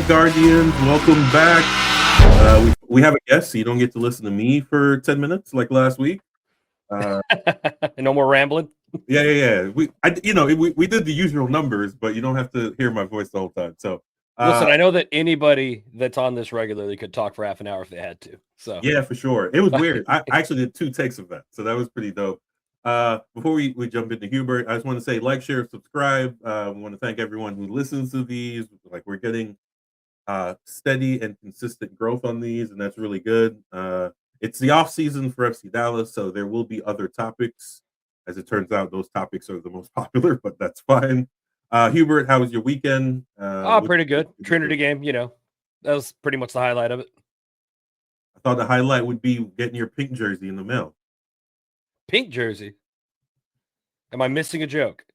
right, Guardians, welcome back. We have a guest, so you don't get to listen to me for 10 minutes like last week. No more rambling. Yeah. We did the usual numbers, but you don't have to hear my voice the whole time. So Listen, I know that anybody that's on this regularly could talk for half an hour if they had to. So yeah, for sure. It was weird. I actually did 2 takes of that, so that was pretty dope. Before we jump into Hubert, I just want to say like, share, subscribe. We want to thank everyone who listens to these. Like, we're getting steady and consistent growth on these, and that's really good. It's the off season for FC Dallas, so there will be other topics. As it turns out, those topics are the most popular, but that's fine. Hubert, how was your weekend? pretty good. Trinity game, that was pretty much the highlight of it. I thought the highlight would be getting your pink jersey in the mail. Pink jersey. Am I missing a joke?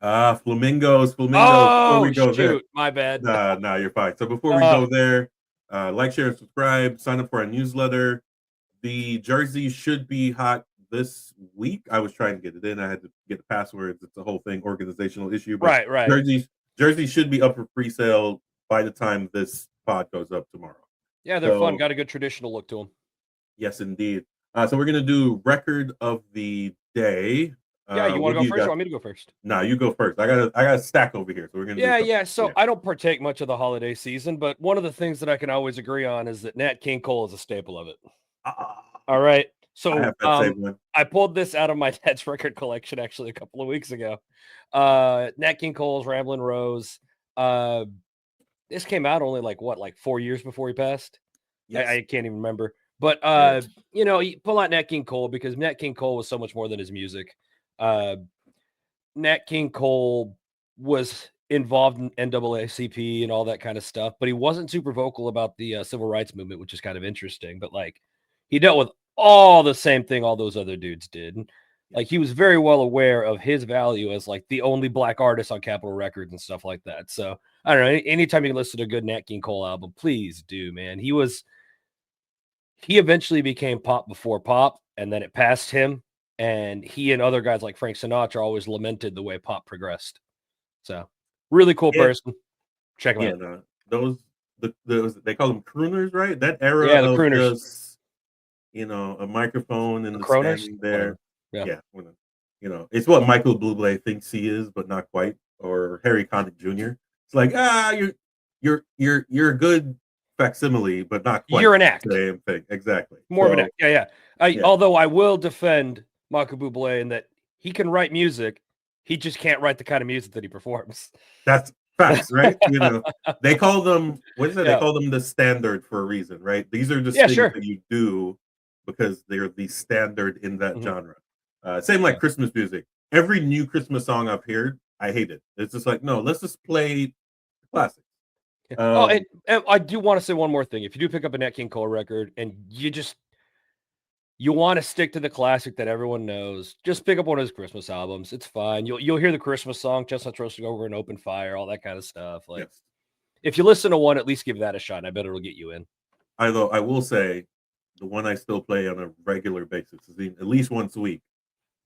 Flamingos. Oh, Before we go shoot, there, my bad. nah, you're fine. So before we go there, like, share, and subscribe. Sign up for our newsletter. The jersey should be hot this week. I was trying to get it in. I had to get the passwords. It's a whole thing, organizational issue. But Right. Jerseys should be up for pre-sale by the time this pod goes up tomorrow. Yeah, they're fun. Got a good traditional look to them. Yes, indeed. So we're gonna do record of the day. Yeah, you want to go first? Or want me to go first? No, you go first. I got a stack over here, so we're gonna. Yeah. So I don't partake much of the holiday season, but one of the things that I can always agree on is that Nat King Cole is a staple of it. All right. So I pulled this out of my dad's record collection actually a couple of weeks ago. Nat King Cole's Ramblin' Rose. This came out only like 4 years before he passed. Yes. I can't even remember. But you pull out Nat King Cole because Nat King Cole was so much more than his music. Nat King Cole was involved in NAACP and all that kind of stuff, but he wasn't super vocal about the civil rights movement, which is kind of interesting. But like, he dealt with all the same thing all those other dudes did. And, like, he was very well aware of his value as like the only black artist on Capitol Records and stuff like that. So I don't know. Anytime you can listen to a good Nat King Cole album, please do, man. He eventually became pop before pop, and then it passed him. And he and other guys like Frank Sinatra always lamented the way pop progressed. So really cool person. Check him out. Those they call them crooners, right? That era the crooners. Just, a microphone and the standing there. Yeah. It's what Michael Bublé thinks he is, but not quite, or Harry Connick Jr. It's like, you're a good facsimile, but not quite. You're an act. Same thing, exactly. More of an act. Yeah. Although I will defend Michael Bublé in that he can write music, he just can't write the kind of music that he performs. That's facts, right? They call them, what is it? They call them the standard for a reason, right? These are just things that you do because they're the standard in that genre. Same like Christmas music. Every new Christmas song I've heard, I hate it. It's just like, no, let's just play classics. And I do want to say one more thing. If you do pick up a Nat King Cole record and you want to stick to the classic that everyone knows, just pick up one of his Christmas albums. It's fine. You'll hear the Christmas song, Chestnuts Roasting Over an Open Fire, all that kind of stuff. Like, if you listen to one, at least give that a shot. I bet it'll get you in. I will say, the one I still play on a regular basis is at least once a week.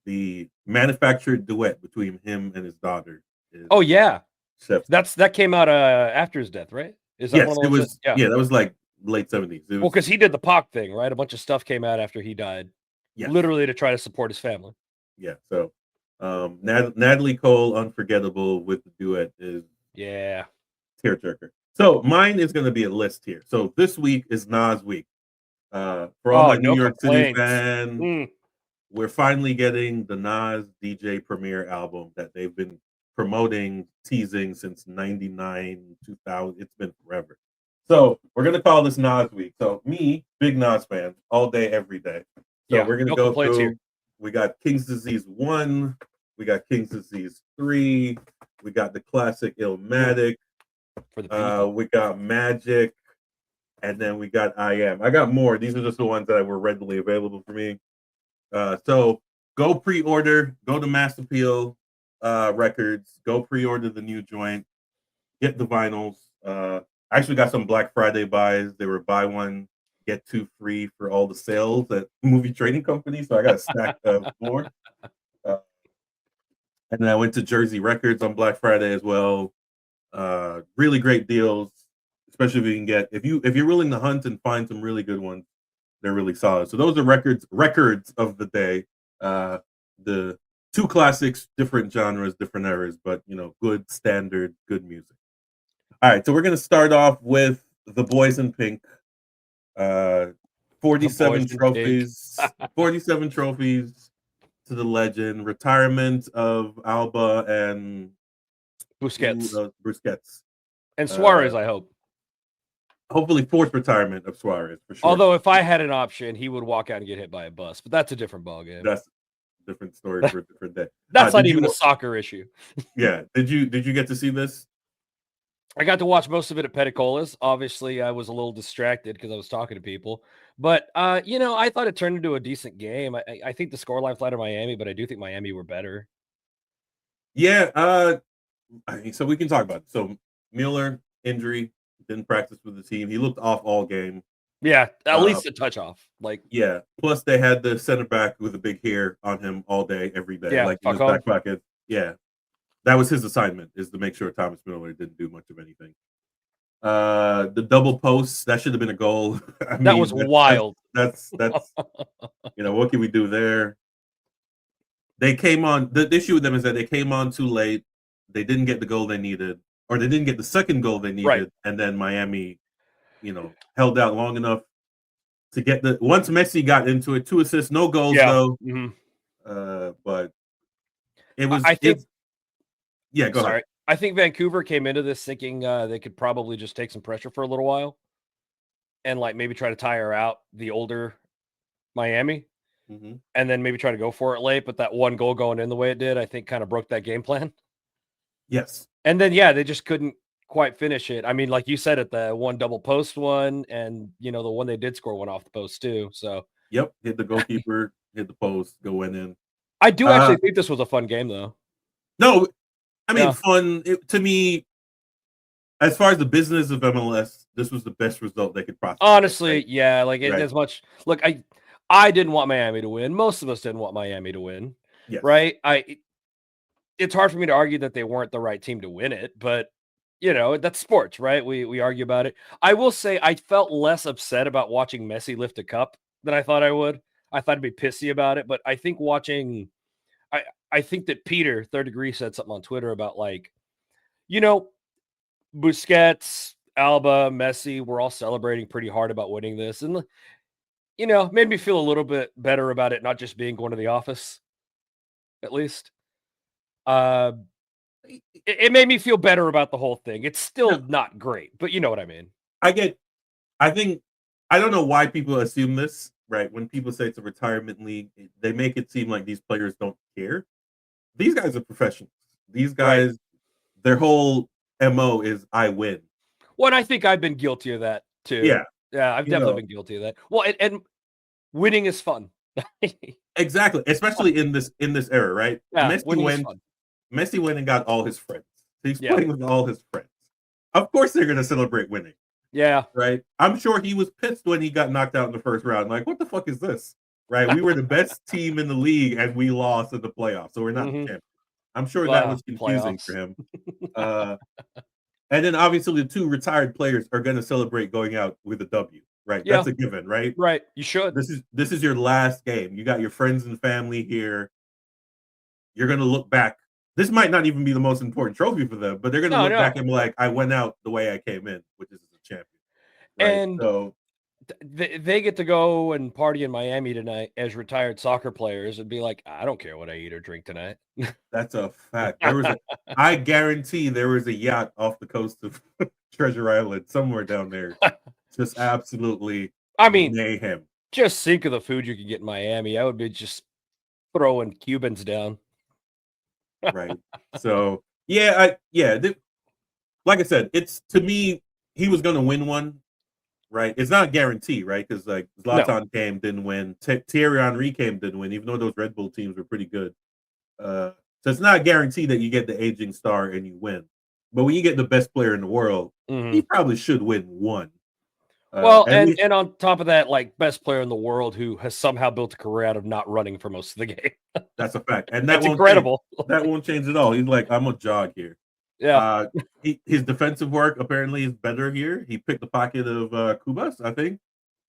The manufactured duet between him and his daughter. That came out after his death, right? Is that it was. That was like late 70s. Well, because he did the Pac thing, right? A bunch of stuff came out after he died, literally to try to support his family. Yeah. So, Natalie Cole, Unforgettable with the duet is tearjerker. So mine is going to be a list here. So this week is Nas week. For all my New York City fans, we're finally getting the Nas DJ Premier album that they've been promoting, teasing since 99, 2000. It's been forever. So we're going to call this Nas week. So me, big Nas fan, all day, every day. So we're going to go through. Here. We got King's Disease 1. We got King's Disease 3. We got the classic Illmatic. We got Magic. And then we got I Am. I got more. These are just the ones that were readily available for me. So go pre-order. Go to Mass Appeal Records. Go pre-order the new joint. Get the vinyls. I actually got some Black Friday buys. They were buy one, get two free for all the sales at movie trading companies. So I got a stack of more. And then I went to Jersey Records on Black Friday as well. Really great deals. especially if you can get if you're willing to hunt and find some really good ones, they're really solid. So those are records of the day. The two classics, different genres, different eras, but good standard, good music. All right, so we're gonna start off with the boys in pink. 47 trophies. 47 trophies to the legend. Retirement of Alba and Busquets. And Suarez, I hope. Hopefully fourth retirement of Suarez for sure. Although if I had an option, he would walk out and get hit by a bus, but that's a different ballgame. That's a different story for a different day. That's not even a soccer issue. Yeah. Did you get to see this? I got to watch most of it at Petticola's. Obviously, I was a little distracted because I was talking to people. But, I thought it turned into a decent game. I think the scoreline flattered Miami, but I do think Miami were better. Yeah. So we can talk about it. So Mueller, injury, didn't practice with the team. He looked off all game. Yeah, at least a touch off. Yeah. Plus, they had the center back with a big hair on him all day, every day. Yeah, in his back pocket. Yeah. That was his assignment, is to make sure Thomas Mueller didn't do much of anything. The double posts, that should have been a goal. That was wild. That's what can we do there? They came on. The issue with them is that they came on too late. They didn't get the goal they needed, or they didn't get the second goal they needed, right. And then Miami, held out long enough to get once Messi got into it, 2 assists, no goals though. Mm-hmm. But it was. Go ahead. I think Vancouver came into this thinking they could probably just take some pressure for a little while and maybe try to tire out the older Miami and then maybe try to go for it late. But that one goal going in the way it did, I think kind of broke that game plan. Yes. And then, they just couldn't quite finish it. I mean, like you said, at the one double post one and, the one they did score one off the post too. So, yep. Hit the goalkeeper, hit the post, go in. I do actually think this was a fun game though. No, I mean, fun to me. As far as the business of MLS, this was the best result they could possibly. Honestly, as much. Look, I didn't want Miami to win. Most of us didn't want Miami to win. Yes. Right? It's hard for me to argue that they weren't the right team to win it, but that's sports, right? We argue about it. I will say I felt less upset about watching Messi lift a cup than I thought I would. I thought I'd be pissy about it, but I think watching. I think that Peter, Third Degree, said something on Twitter about Busquets, Alba, Messi, we're all celebrating pretty hard about winning this. And, made me feel a little bit better about it, not just being going to the office, at least. It made me feel better about the whole thing. It's still not great, but you know what I mean. I don't know why people assume this, right? When people say it's a retirement league, they make it seem like these players don't care. These guys are professionals. These guys, their whole MO is I win. Well, and I think I've been guilty of that too. Yeah, I've definitely been guilty of that. Well, and winning is fun. Exactly, especially in this era, right? Yeah, Messi went and got all his friends. He's playing with all his friends. Of course, they're going to celebrate winning. Yeah, right. I'm sure he was pissed when he got knocked out in the first round. Like, what the fuck is this? Right? We were the best team in the league and we lost in the playoffs, so we're not the champion. I'm sure that was confusing for him. And then obviously the 2 retired players are going to celebrate going out with a W, right? Yeah. That's a given, right? Right. You should. This is your last game. You got your friends and family here. You're going to look back. This might not even be the most important trophy for them, but they're going to look back and be like, I went out the way I came in, which is as a champion. Right? And so they get to go and party in Miami tonight as retired soccer players and be like, I don't care what I eat or drink tonight. That's a fact. I guarantee there was a yacht off the coast of Treasure Island somewhere down there. Just absolutely mayhem. Just think of the food you could get in Miami. I would be just throwing Cubans down. Right. So, like I said, it's, to me, he was going to win one. Right, it's not a guarantee, right? Because Zlatan came, didn't win. Thierry Henry came, didn't win, even though those Red Bull teams were pretty good. So it's not a guarantee that you get the aging star and you win. But when you get the best player in the world, he probably should win one. And on top of that, best player in the world who has somehow built a career out of not running for most of the game. That's a fact, and that's incredible. That won't change at all. He's like, I'm gonna jog here. Yeah. His defensive work apparently is better here. He picked the pocket of Kubas, I think,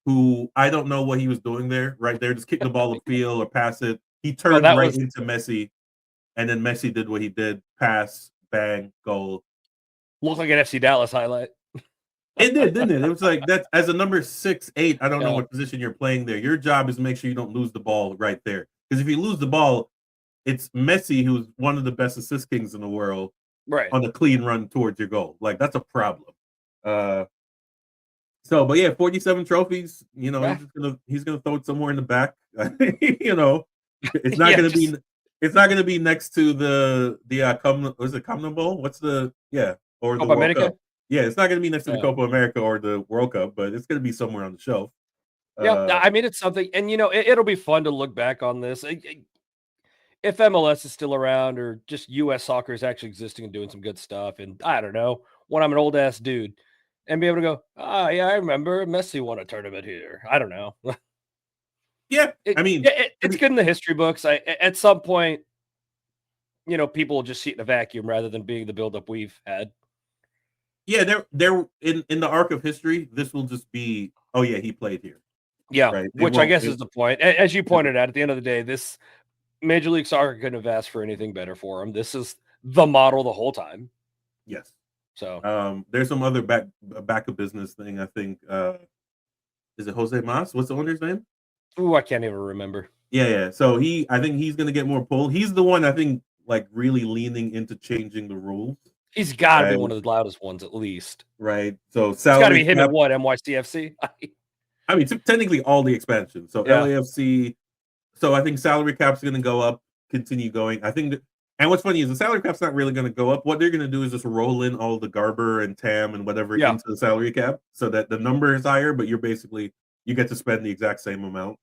who I don't know what he was doing there, right there, just kick the ball upfield or pass it. He turned right into Messi, and then Messi did what he did, pass, bang, goal. Looked like an FC Dallas highlight. It did, didn't it? It was like that as a number 6'8". I don't know what position you're playing there. Your job is to make sure you don't lose the ball right there. Because if you lose the ball, it's Messi, who's one of the best assist kings in the world, right, on a clean run towards your goal. Like that's a problem. But yeah, 47 trophies. You know, he's gonna throw it somewhere in the back. You know, it's not gonna be next to the was it Commonwealth Bowl? What's the or the Copa World America? Cup? Yeah, it's not gonna be next to the Copa America or the World Cup, but it's gonna be somewhere on the shelf. I mean it's something, and it'll be fun to look back on this. If MLS is still around, or just U.S. soccer is actually existing and doing some good stuff, and I don't know, when I'm an old ass dude, and be able to go, yeah, I remember Messi won a tournament here. I don't know. Yeah, I mean, it's good in the history books. At some point, people will just see it in a vacuum rather than being the buildup we've had. Yeah, they're in the arc of history. This will just be, oh yeah, he played here. Yeah, right? Which I guess is the point. As you pointed out, at the end of the day, this Major League Soccer couldn't have asked for anything better for him. This is the model the whole time. Yes. So there's some other back of business thing. I think is it Jose Mas? What's the owner's name? Ooh, I can't even remember. Yeah. So I think he's gonna get more pull. He's the one I think like really leaning into changing the rules. He's got to be one of the loudest ones, at least. Right. So it's got to be him at what, NYCFC? I mean, technically all the expansions. So LAFC. So I think salary cap's going to go up, continue going. I think and what's funny is the salary cap's not really going to go up. What they're going to do is just roll in all the Garber and Tam and whatever into the salary cap so that the number is higher, but you get to spend the exact same amount.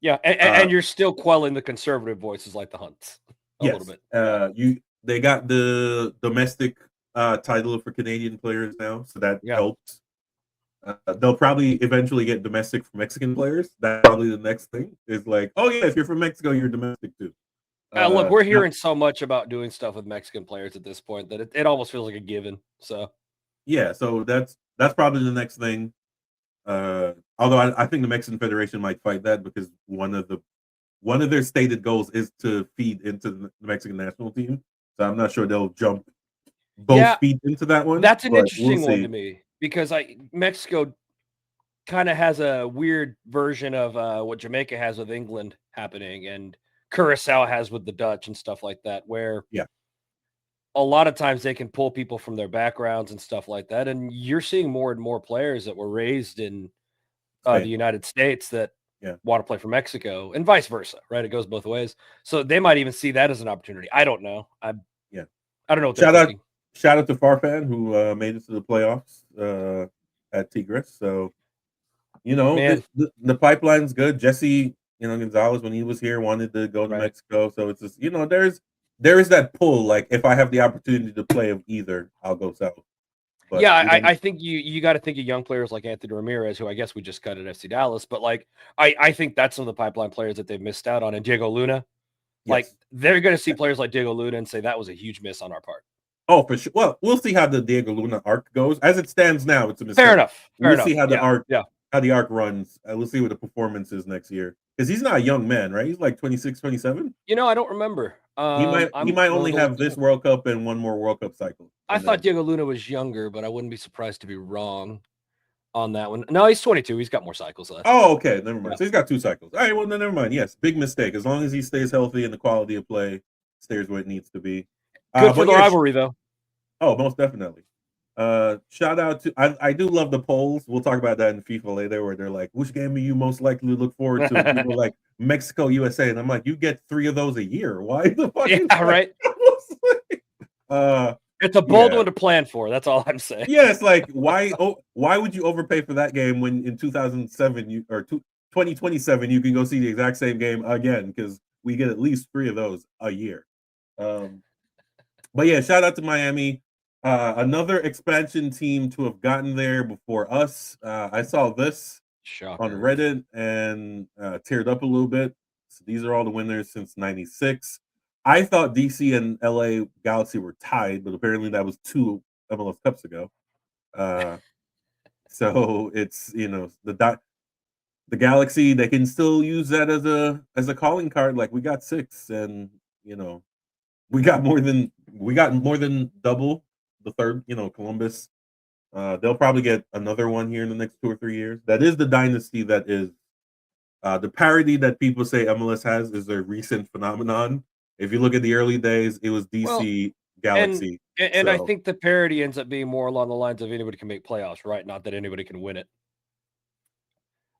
Yeah, and you're still quelling the conservative voices like the Hunts a little bit. They got the domestic title for Canadian players now, so that helps. They'll probably eventually get domestic for Mexican players. That's probably the next thing. Is like, oh yeah, if you're from Mexico, you're domestic too. Look, we're hearing so much about doing stuff with Mexican players at this point that it almost feels like a given. So yeah, so that's probably the next thing. Although I think the Mexican Federation might fight that because one of their stated goals is to feed into the Mexican national team. So I'm not sure they'll jump both feet into that one. That's an interesting one to me because Mexico kind of has a weird version of what Jamaica has with England happening and Curacao has with the Dutch and stuff like that, where a lot of times they can pull people from their backgrounds and stuff like that. And you're seeing more and more players that were raised in the United States that want to play for Mexico and vice versa, right? It goes both ways. So they might even see that as an opportunity. I don't know. I don't know what they're thinking. Shout out to Farfan who made it to the playoffs at Tigres. So, the pipeline's good. Jesse, Gonzalez, when he was here, wanted to go to Mexico. So it's just, there is that pull. Like if I have the opportunity to play of either, I'll go south. But I think you got to think of young players like Anthony Ramirez, who I guess we just cut at FC Dallas. But I think that's some of the pipeline players that they've missed out on. And Diego Luna, they're going to see players like Diego Luna and say that was a huge miss on our part. Oh, for sure. Well, we'll see how the Diego Luna arc goes. As it stands now, it's a mistake. Fair enough. We'll see how the arc runs. We'll see what the performance is next year. Because he's not a young man, right? He's like 26, 27. I don't remember. He might only have this World Cup and one more World Cup cycle. I thought Diego Luna was younger, but I wouldn't be surprised to be wrong on that one. No, he's 22. He's got more cycles left. Oh, okay. Never mind. So he's got 2 cycles. All right, well, then never mind. Yes, big mistake. As long as he stays healthy and the quality of play stays where it needs to be. Good for the rivalry, though. Oh, most definitely. Shout out to I do love the polls. We'll talk about that in FIFA later, where they're like, which game are you most likely to look forward to? People like Mexico, USA, and I'm like, you get 3 of those a year. Why the fuck? Right. It's a bold one to plan for. That's all I'm saying. Yeah, it's like why would you overpay for that game when in 2007 or 2027 you can go see the exact same game again because we get at least 3 of those a year. But yeah, shout out to Miami. Another expansion team to have gotten there before us. I saw this on Reddit and teared up a little bit. So these are all the winners since '96. I thought DC and LA Galaxy were tied, but apparently that was 2 MLS Cups ago. So it's the Galaxy, they can still use that as a calling card. Like, we got 6, and we got more than double the third. Columbus. They'll probably get another one here in the next 2 or 3 years. That is the dynasty that is the parity that people say MLS has is a recent phenomenon. If you look at the early days, it was DC Galaxy. And I think the parity ends up being more along the lines of anybody can make playoffs, right? Not that anybody can win it.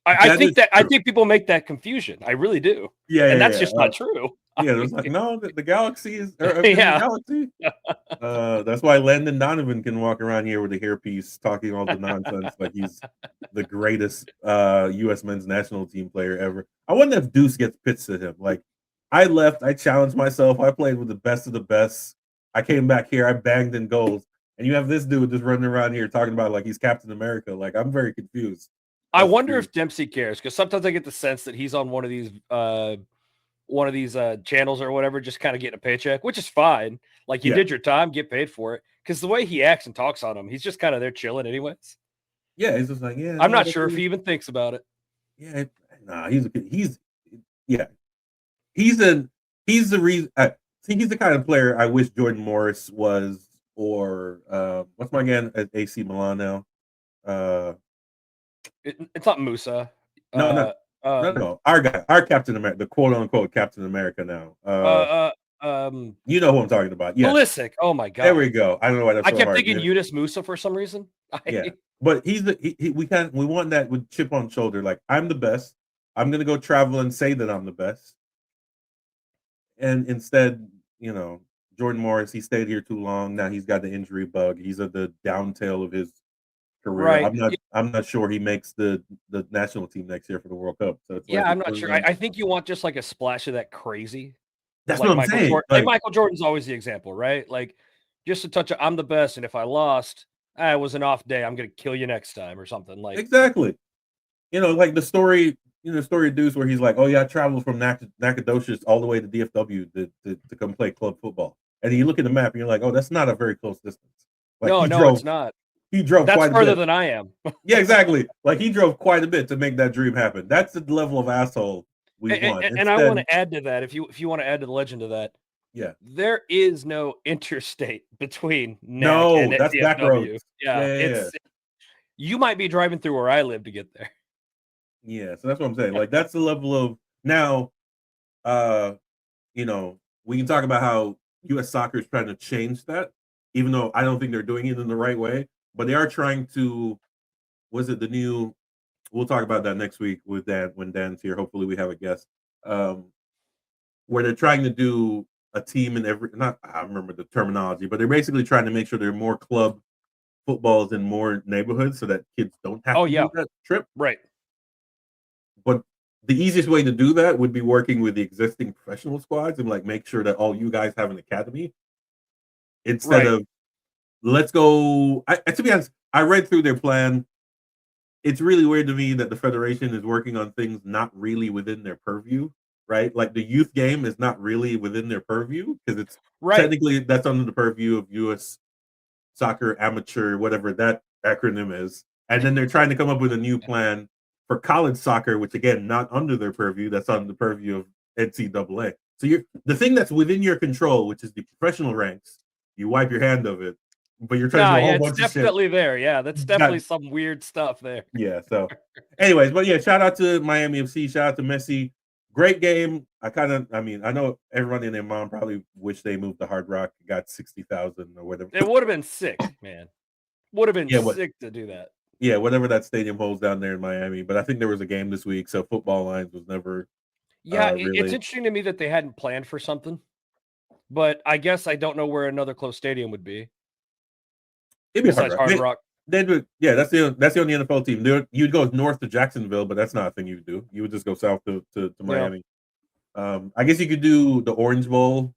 I think people make that confusion. I really do. Yeah, and that's just not true. Yeah, it was like, no, the Galaxy is the Galaxy. That's why Landon Donovan can walk around here with a hairpiece talking all the nonsense like he's the greatest U.S. men's national team player ever. I wonder if Deuce gets pitched to him. Like, I left, I challenged myself, I played with the best of the best. I came back here, I banged in goals, and you have this dude just running around here talking about like he's Captain America. Like, I'm very confused. I wonder if Dempsey cares, because sometimes I get the sense that he's on one of these channels or whatever, just kind of getting a paycheck, which is fine. Like, you did your time, get paid for it. Because the way he acts and talks on him, he's just kind of there chilling anyways. Yeah, he's just like, yeah. I'm not sure if he even thinks about it. Yeah, nah, he's the reason. He's the kind of player I wish Jordan Morris was, or what's my man at AC Milan now? It's not Musa. No. Our guy, our Captain America, the quote unquote Captain America now. You know who I'm talking about? Yeah, Pulisic. Oh my god. There we go. I don't know why that's. I kept thinking Yunus Musa for some reason. Yeah, but we want that with chip on shoulder. Like, I'm the best. I'm gonna go travel and say that I'm the best. And instead, Jordan Morris, he stayed here too long. Now he's got the injury bug. He's at the downtail of his career. Right. I'm not sure he makes the national team next year for the World Cup. So I'm not sure. I think you want just like a splash of that crazy. That's like what I'm saying. Michael Jordan's always the example, right? Like, just a touch of I'm the best, and if I lost, it was an off day. I'm gonna kill you next time or something. Like, exactly. Like the story. The story of Deuce where he's like, oh yeah, I traveled from Nacogdoches all the way to DFW to come play club football. And you look at the map and you're like, oh, that's not a very close distance. Like, no, it's not. He drove that's quite further a bit. than I am. Yeah, exactly. Like, he drove quite a bit to make that dream happen. That's the level of asshole we want. And I want to add to that, if you want to add to the legend of that, yeah, there is no interstate between and that's DFW. Back roads. Yeah. You might be driving through where I live to get there. Yeah, so that's what I'm saying. Like, that's the level of now. We can talk about how U.S. soccer is trying to change that, even though I don't think they're doing it in the right way. But they are trying to. Was it the new? We'll talk about that next week with Dan when Dan's here. Hopefully, we have a guest. Where they're trying to do a team in every. Not I remember the terminology, but they're basically trying to make sure there are more club footballs in more neighborhoods so that kids don't have to do that trip. Right. But the easiest way to do that would be working with the existing professional squads and like make sure that all you guys have an academy instead of let's go. To be honest, I read through their plan. It's really weird to me that the Federation is working on things not really within their purview, right? Like, the youth game is not really within their purview because it's technically that's under the purview of U.S. Soccer Amateur, whatever that acronym is. And then they're trying to come up with a new plan for college soccer, which again, not under their purview, that's under the purview of NCAA. So the thing that's within your control, which is the professional ranks, you wipe your hand of it, but you're trying to do a whole bunch of shit. It's definitely there. Yeah, that's definitely some weird stuff there. Yeah. So, anyways, but yeah, shout out to Miami FC. Shout out to Messi. Great game. I know everyone and their mom probably wish they moved to Hard Rock, got 60,000 or whatever. It would have been sick, man. Would have been sick to do that. Yeah, whatever that stadium holds down there in Miami. But I think there was a game this week, so Football Lines was never. Yeah, it's interesting to me that they hadn't planned for something. But I guess I don't know where another close stadium would be. It'd be Hard Rock. That's the only NFL team. You'd go north to Jacksonville, but that's not a thing you would do. You would just go south to Miami. Yeah. I guess you could do the Orange Bowl,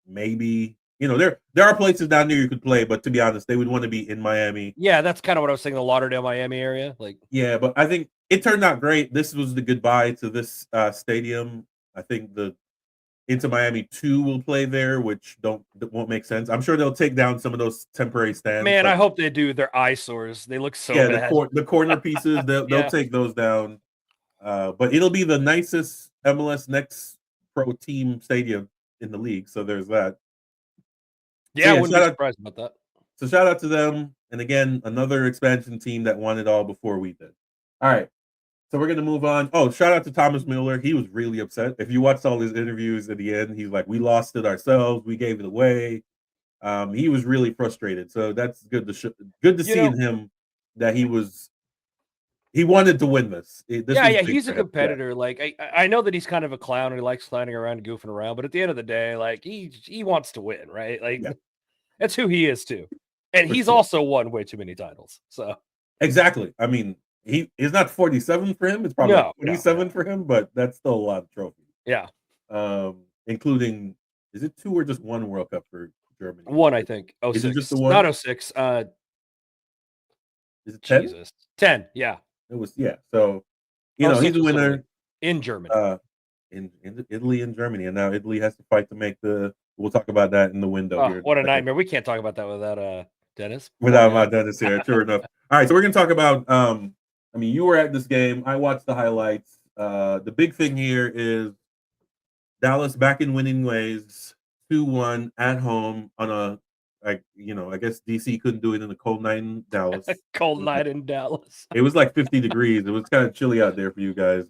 maybe. There are places down there you could play, but to be honest, they would want to be in Miami. Yeah, that's kind of what I was saying, the Lauderdale, Miami area. Yeah, but I think it turned out great. This was the goodbye to this stadium. I think Inter Miami 2 will play there, which won't make sense. I'm sure they'll take down some of those temporary stands. Man, I hope they do. They're eyesores. They look so bad. The corner pieces, they'll take those down. But it'll be the nicest MLS Next Pro Team stadium in the league. So there's that. Yeah, I wouldn't be surprised about that. So shout out to them. And again, another expansion team that won it all before we did. All right. So we're going to move on. Oh, shout out to Thomas Mueller. He was really upset. If you watched all his interviews at the end, he's like, we lost it ourselves. We gave it away. He was really frustrated. So that's good to see in him that he wanted to win this. He's a competitor. Yeah. Like I know that he's kind of a clown and he likes clowning around and goofing around, but at the end of the day, like he wants to win, right? Like that's who he is too. And he's also won way too many titles. So exactly. I mean, he's not 47 for him. It's probably 27 for him, but that's still a lot of trophies. Yeah. Including, is it 2 or just 1 World Cup for Germany? 1, I think. Oh, is it just the 1? Not 06. Is it 10? Jesus. 10, yeah. It was, yeah. So, he's a winner. In Germany. In Italy and Germany. And now Italy has to fight to make we'll talk about that in the window here. What a nightmare. We can't talk about that without Dennis. Without my Dennis here, sure enough. All right, so we're going to talk about you were at this game. I watched the highlights. The big thing here is Dallas back in winning ways, 2-1 at home on I guess DC couldn't do it in a cold night in Dallas. Cold night in Dallas. It was like 50 degrees. It was kind of chilly out there for you guys.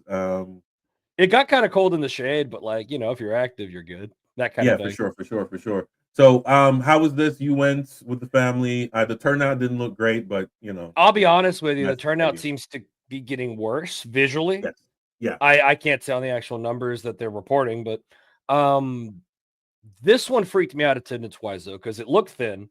It got kind of cold in the shade, but if you're active, you're good. That kind of thing. For sure. So, how was this? You went with the family. The turnout didn't look great, but I'll be honest with you, the turnout seems to be getting worse visually. Yes. Yeah. I can't tell the actual numbers that they're reporting, but this one freaked me out attendance wise though, because it looked thin,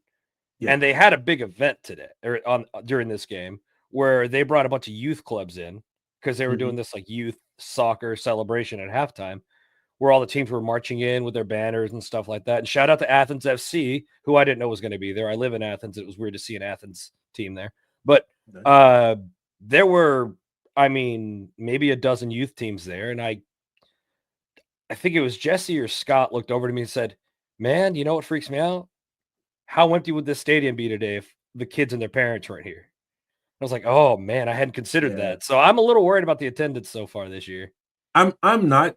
and they had a big event today or during this game where they brought a bunch of youth clubs in because they were doing this like youth soccer celebration at halftime, where all the teams were marching in with their banners and stuff like that. And shout out to Athens FC, who I didn't know was going to be there. I live in Athens. It was weird to see an Athens team there, but there were, maybe a dozen youth teams there, and I think it was Jesse or Scott looked over to me and said, man, you know what freaks me out? How empty would this stadium be today if the kids and their parents weren't here? I was like, oh man, I hadn't considered that. So I'm a little worried about the attendance so far this year. I'm not.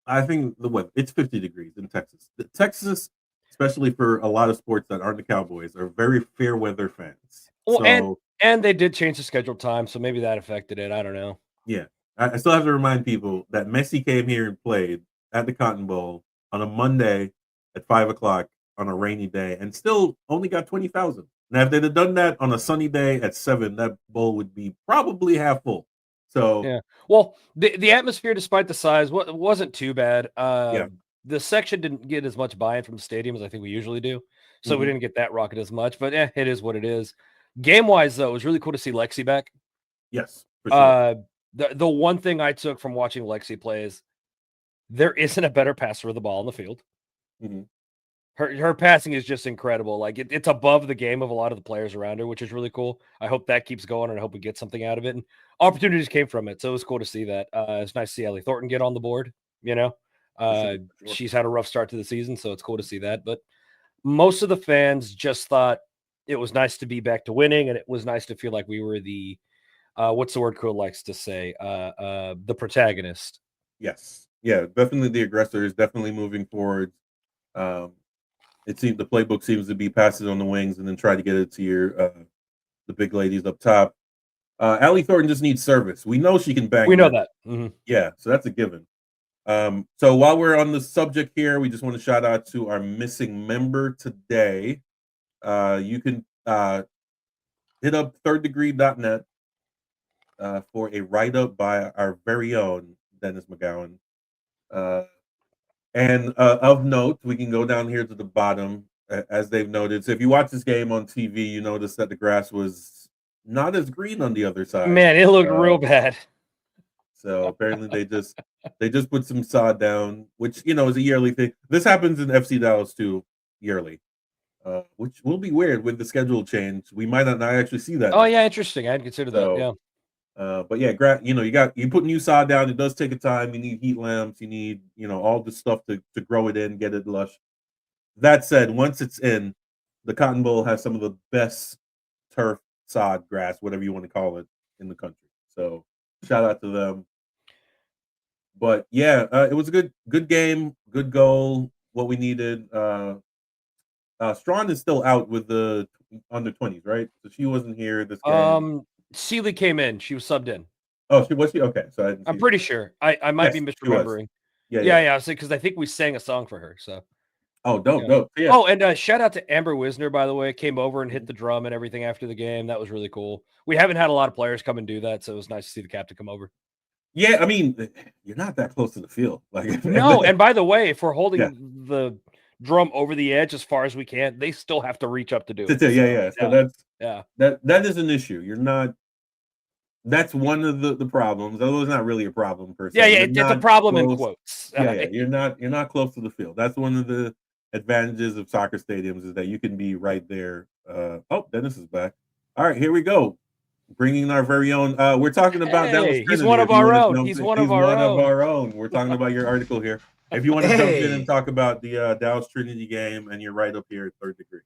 I think it's 50 degrees in Texas. Texas, especially for a lot of sports that aren't the Cowboys, are very fair weather fans. Well, and they did change the scheduled time, so maybe that affected it. I don't know. Yeah. I still have to remind people that Messi came here and played at the Cotton Bowl on a Monday at 5:00 on a rainy day and still only got 20,000. Now, if they'd have done that on a sunny day at 7, that bowl would be probably half full. So yeah. Well, the atmosphere, despite the size, wasn't too bad. The section didn't get as much buy-in from the stadium as I think we usually do, so we didn't get that rocket as much. But it is what it is. Game-wise, though, it was really cool to see Lexi back. Yes. For sure. The one thing I took from watching Lexi play is there isn't a better passer of the ball on the field. Her passing is just incredible. Like it's above the game of a lot of the players around her, which is really cool. I hope that keeps going, and I hope we get something out of it. And opportunities came from it, so it was cool to see that. It's nice to see Ellie Thornton get on the board. Sure. She's had a rough start to the season, so it's cool to see that. But most of the fans just thought it was nice to be back to winning, and it was nice to feel like we were the what's the word Cool likes to say? The protagonist. Yes. Yeah, definitely the aggressor is definitely moving forward. It seems the playbook seems to be pass it on the wings and then try to get it to the big ladies up top. Allie Thornton just needs service. We know she can bang. We know that. Yeah, so that's a given. So while we're on the subject here, we just want to shout out to our missing member today. You can hit up thirddegree.net for a write-up by our very own Dennis McGowan. And of note, we can go down here to the bottom, as they've noted. So if you watch this game on TV, you notice that the grass was not as green on the other side. Man, it looked real bad. So apparently they just put some sod down, which is a yearly thing. This happens in FC Dallas too, yearly, which will be weird with the schedule change. We might not actually see that. Oh yeah, interesting. I hadn't considered that. But yeah, you put new sod down. It does take a time. You need heat lamps. You need all the stuff to grow it in, get it lush. That said, once it's in, the Cotton Bowl has some of the best turf, sod, grass, whatever you want to call it, in the country. So shout out to them. But yeah, it was a good game, good goal. What we needed. Strawn is still out with the under 20s, right? So she wasn't here this game. Sealy came in. She was subbed in. Oh, she? Okay, so I didn't I'm pretty sure. I might be misremembering. Yeah. Because I think we sang a song for her. So. Oh, dope. Yeah. Oh, and shout out to Amber Wisner, by the way. Came over and hit the drum and everything after the game. That was really cool. We haven't had a lot of players come and do that, so it was nice to see the captain come over. Yeah, I mean, you're not that close to the field. No, and by the way, if we're holding the drum over the edge as far as we can, they still have to reach up to do it. So that is an issue. You're not. That's one of the problems. Although it's not really a problem per se. Yeah, it's a problem in quotes. You're not close to the field. That's one of the advantages of soccer stadiums is that you can be right there. Dennis is back. All right, here we go. Bringing our very own. We're talking about Dallas Trinity. He's one of our own. He's one of our own. We're talking about your article here. If you want to jump in and talk about the Dallas Trinity game, and you're right up here at Third Degree.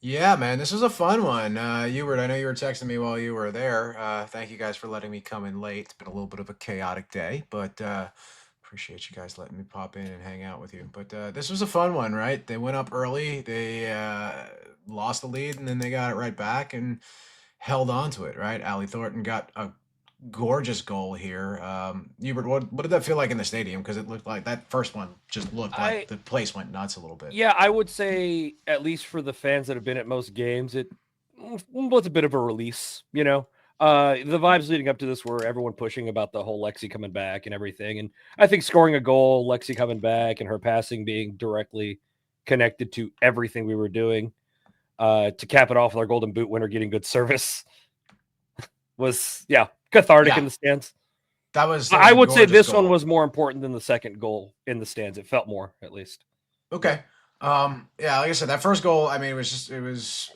Yeah, man, this was a fun one. Hubert, I know you were texting me while you were there. Thank you guys for letting me come in late. It's been a little bit of a chaotic day, but appreciate you guys letting me pop in and hang out with you. But this was a fun one, right? They went up early, they lost the lead, and then they got it right back and held on to it, right? Ali Thornton got a gorgeous goal here. Hubert, what did that feel like in the stadium? Because it looked like that first one just looked like the place went nuts a little bit. Yeah, I would say, at least for the fans that have been at most games, it was a bit of a release, The vibes leading up to this were everyone pushing about the whole Lexi coming back and everything. And I think scoring a goal, Lexi coming back, and her passing being directly connected to everything we were doing, to cap it off with our Golden Boot winner getting good service was, cathartic in the stands. That was I would say this one was more important than the second goal in the stands. It felt more, at least. Okay. Like I said, that first goal, I mean, it was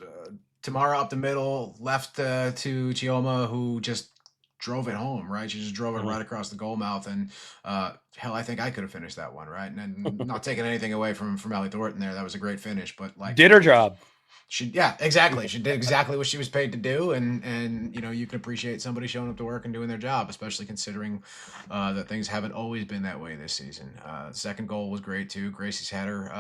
Tamara up the middle, left to Chioma, who just drove it home, right? She just drove it right across the goal mouth. And hell, I think I could have finished that one, right? And not taking anything away from Ali Thornton there. That was a great finish, but did her job. Exactly. She did exactly what she was paid to do, and you can appreciate somebody showing up to work and doing their job, especially considering that things haven't always been that way this season. The second goal was great too. Gracie's header.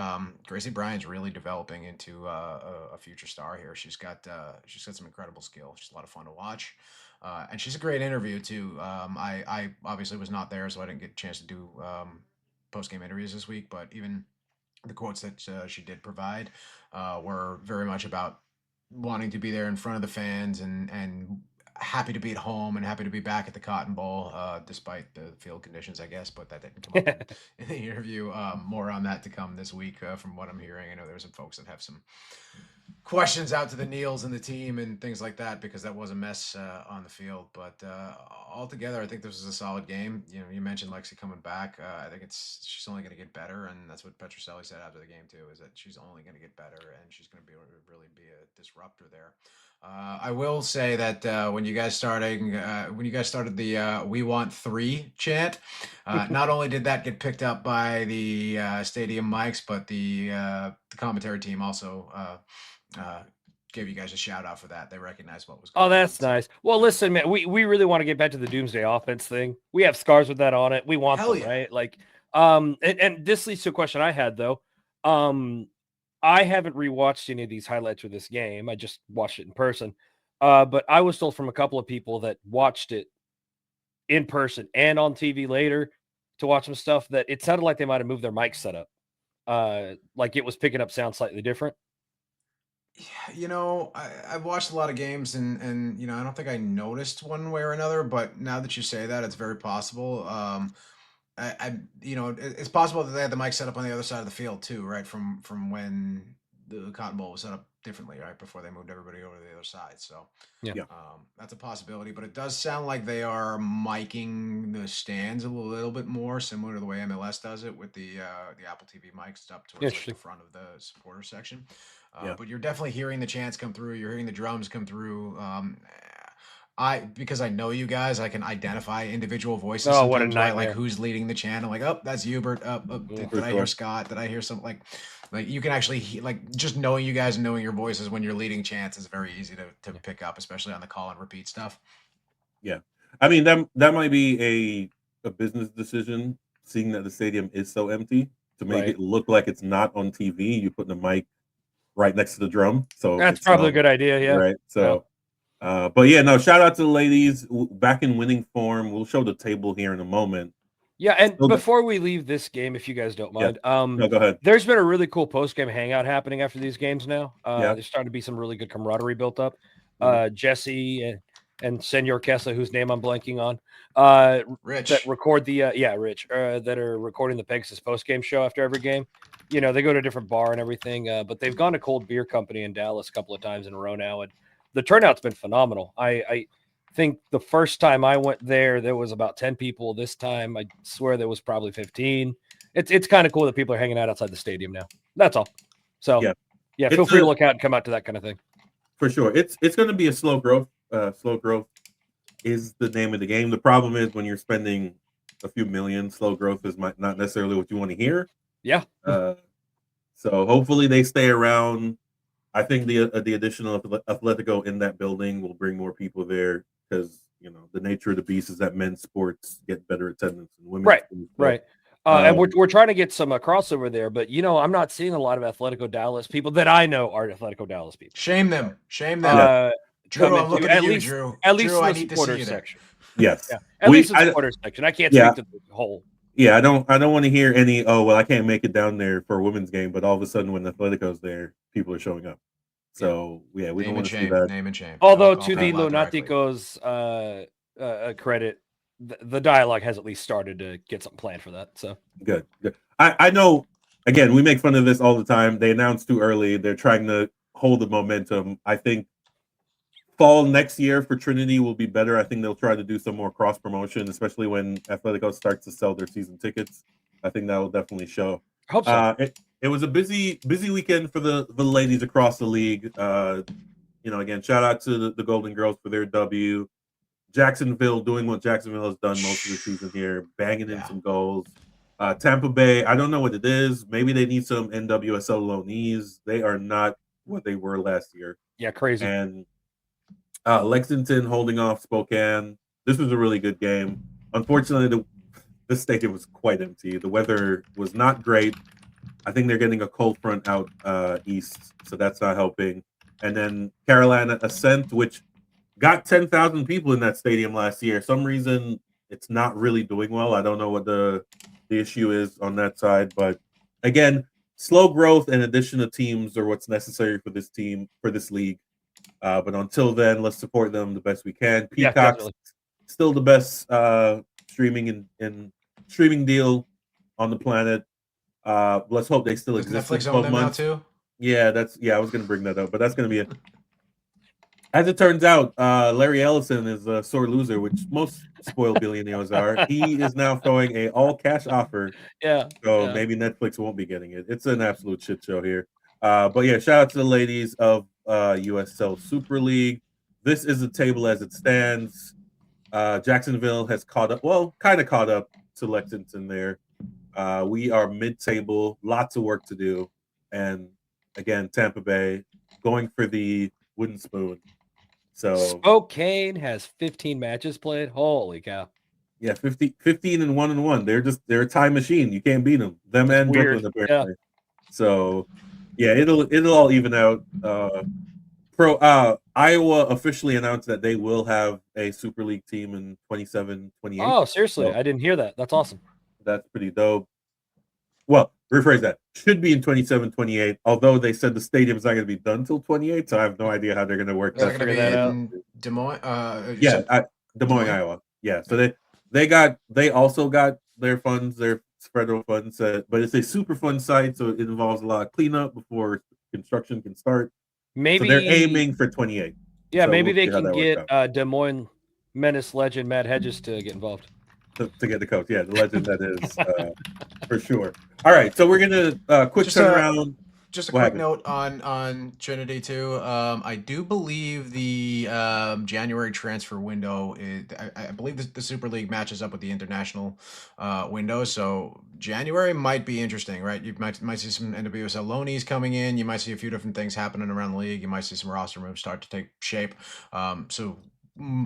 Gracie Bryant's really developing into a future star here. She's got some incredible skill. She's a lot of fun to watch, and she's a great interview too. I obviously was not there, so I didn't get a chance to do post game interviews this week, but even the quotes that she did provide were very much about wanting to be there in front of the fans and happy to be at home and happy to be back at the Cotton Bowl, despite the field conditions, I guess. But that didn't come up in the interview. More on that to come this week, from what I'm hearing. I know there's some folks that have some questions out to the Neils and the team and things like that, because that was a mess on the field. But altogether, I think this was a solid game. You mentioned Lexi coming back. I think she's only going to get better, and that's what Petroselli said after the game too, is that she's only going to get better and she's going to really be a disruptor there. I will say that when you guys started the "We Want 3" chant, not only did that get picked up by the stadium mics, but the commentary team also gave you guys a shout out for that. They recognized what was going on. Oh, that's nice. Well, listen, man, we really want to get back to the Doomsday offense thing. We have scars with that on it. We want them, right? Like, and this leads to a question I had though. I haven't rewatched any of these highlights for this game. I just watched it in person. But I was told from a couple of people that watched it in person and on TV later to watch some stuff that it sounded like they might have moved their mic setup. Like it was picking up sound slightly different. I've watched a lot of games and I don't think I noticed one way or another, but now that you say that, it's very possible. It's possible that they had the mic set up on the other side of the field too, right? From when the Cotton Bowl was set up differently, right? Before they moved everybody over to the other side. So that's a possibility, but it does sound like they are miking the stands a little bit more similar to the way MLS does it with the Apple TV mics up towards the front of the supporter section. But you're definitely hearing the chants come through. You're hearing the drums come through. because I know you guys, I can identify individual voices. Oh, what a sometimes, right? nightmare. Like who's leading the channel? Like, oh, that's Hubert. Did I hear Scott? Did I hear something? Like you can actually like just knowing you guys and knowing your voices when you're leading chants is very easy to pick up, especially on the call and repeat stuff. Yeah, I mean that might be a business decision, seeing that the stadium is so empty, to make it look like it's not on TV. You put the mic right next to the drum, so that's probably a good idea. Yeah, right. So, but yeah, no. Shout out to the ladies back in winning form. We'll show the table here in a moment. Yeah, and before we leave this game, if you guys don't mind, no, go ahead. There's been a really cool post-game hangout happening after these games now. There's starting to be some really good camaraderie built up. Jesse and Senor Kessa, whose name I'm blanking on, Rich, that record the Rich, that are recording the Pegasus post-game show after every game. You know, they go to a different bar and everything, but they've gone to Cold Beer Company in Dallas a couple of times in a row now, and the turnout's been phenomenal. I think the first time I went there was about 10 people. This time, I swear there was probably 15. It's kind of cool that people are hanging out outside the stadium now. That's all. So yeah, feel free to look out and come out to that kind of thing. For sure. It's going to be a slow growth. Slow growth is the name of the game. The problem is when you're spending a few million, slow growth is not necessarily what you want to hear. Yeah. So hopefully they stay around. I think the addition of Atletico in that building will bring more people there, because you know the nature of the beast is that men's sports get better attendance than women's. Right. And we're trying to get some crossover there, but you know I'm not seeing a lot of Atletico Dallas people that I know are Atletico Dallas people. Shame them. Drew, I'm looking at you, Drew. At least Drew, in the supporters section. Yes. Yeah. At least in the supporters section. I can't speak to the whole. Yeah, I don't want to hear any, oh, well, I can't make it down there for a women's game, but all of a sudden when Atletico's there, people are showing up. So, yeah, we don't want to see that. Name and shame. Although to the Lunaticos credit, the dialogue has at least started to get something planned for that. So good. I know, again, we make fun of this all the time. They announced too early. They're trying to hold the momentum. I think fall next year for Trinity will be better. I think they'll try to do some more cross promotion, especially when Atletico starts to sell their season tickets. I think that will definitely show. Hope so. It was a busy weekend for the ladies across the league. You know, again, shout out to the Golden Girls for their W. Jacksonville doing what Jacksonville has done most of the season here, banging in some goals. Tampa Bay, I don't know what it is. Maybe they need some NWSL loanees. They are not what they were last year. Yeah, crazy. And Lexington holding off Spokane. This was a really good game. Unfortunately, the stadium was quite empty. The weather was not great. I think they're getting a cold front out east, so that's not helping. And then Carolina Ascent, which got 10,000 people in that stadium last year. Some reason it's not really doing well. I don't know what the issue is on that side, but again, slow growth and addition of teams are what's necessary for this league. But until then, let's support them the best we can. Peacock's still the best streaming and streaming deal on the planet. Let's hope they still exist in 12 months. Now too? Yeah, I was going to bring that up, but that's going to be it. As it turns out, Larry Ellison is a sore loser, which most spoiled billionaires are. He is now throwing a all-cash offer. So maybe Netflix won't be getting it. It's an absolute shit show here. But yeah, shout out to the ladies of USL Super League. This is the table as it stands. Jacksonville has kind of caught up to Lexington there. We are mid-table, lots of work to do. And again, Tampa Bay going for the wooden spoon. So Spokane has 15 matches played. Holy cow. Yeah, 15 and 1-1. They're a time machine. You can't beat them. Them and Brooklyn apparently. Yeah. So yeah, it'll all even out. Iowa officially announced that they will have a Super League team in 27-28. Oh, seriously? So I didn't hear that. That's awesome. That's pretty dope. Well, rephrase that. Should be in 27-28, although they said the stadium's not going to be done till 28, so I have no idea how they're going to work that. They're going to be in Des Moines? Des Moines, Iowa. Yeah, so they also got their funds, their federal funds, but it's a super fun site, so it involves a lot of cleanup before construction can start. Maybe so they're aiming for 28. Yeah, so maybe they can get Des Moines Menace legend Matt Hedges to get involved. To get the coach. Yeah, the legend that is, for sure. All right, so we're going to quick turn around. Just a quick note on Trinity too. I do believe the January transfer window I believe the Super League matches up with the international window, so January might be interesting, right? You might see some NWSL loanees coming in. You might see a few different things happening around the league. You might see some roster moves start to take shape. So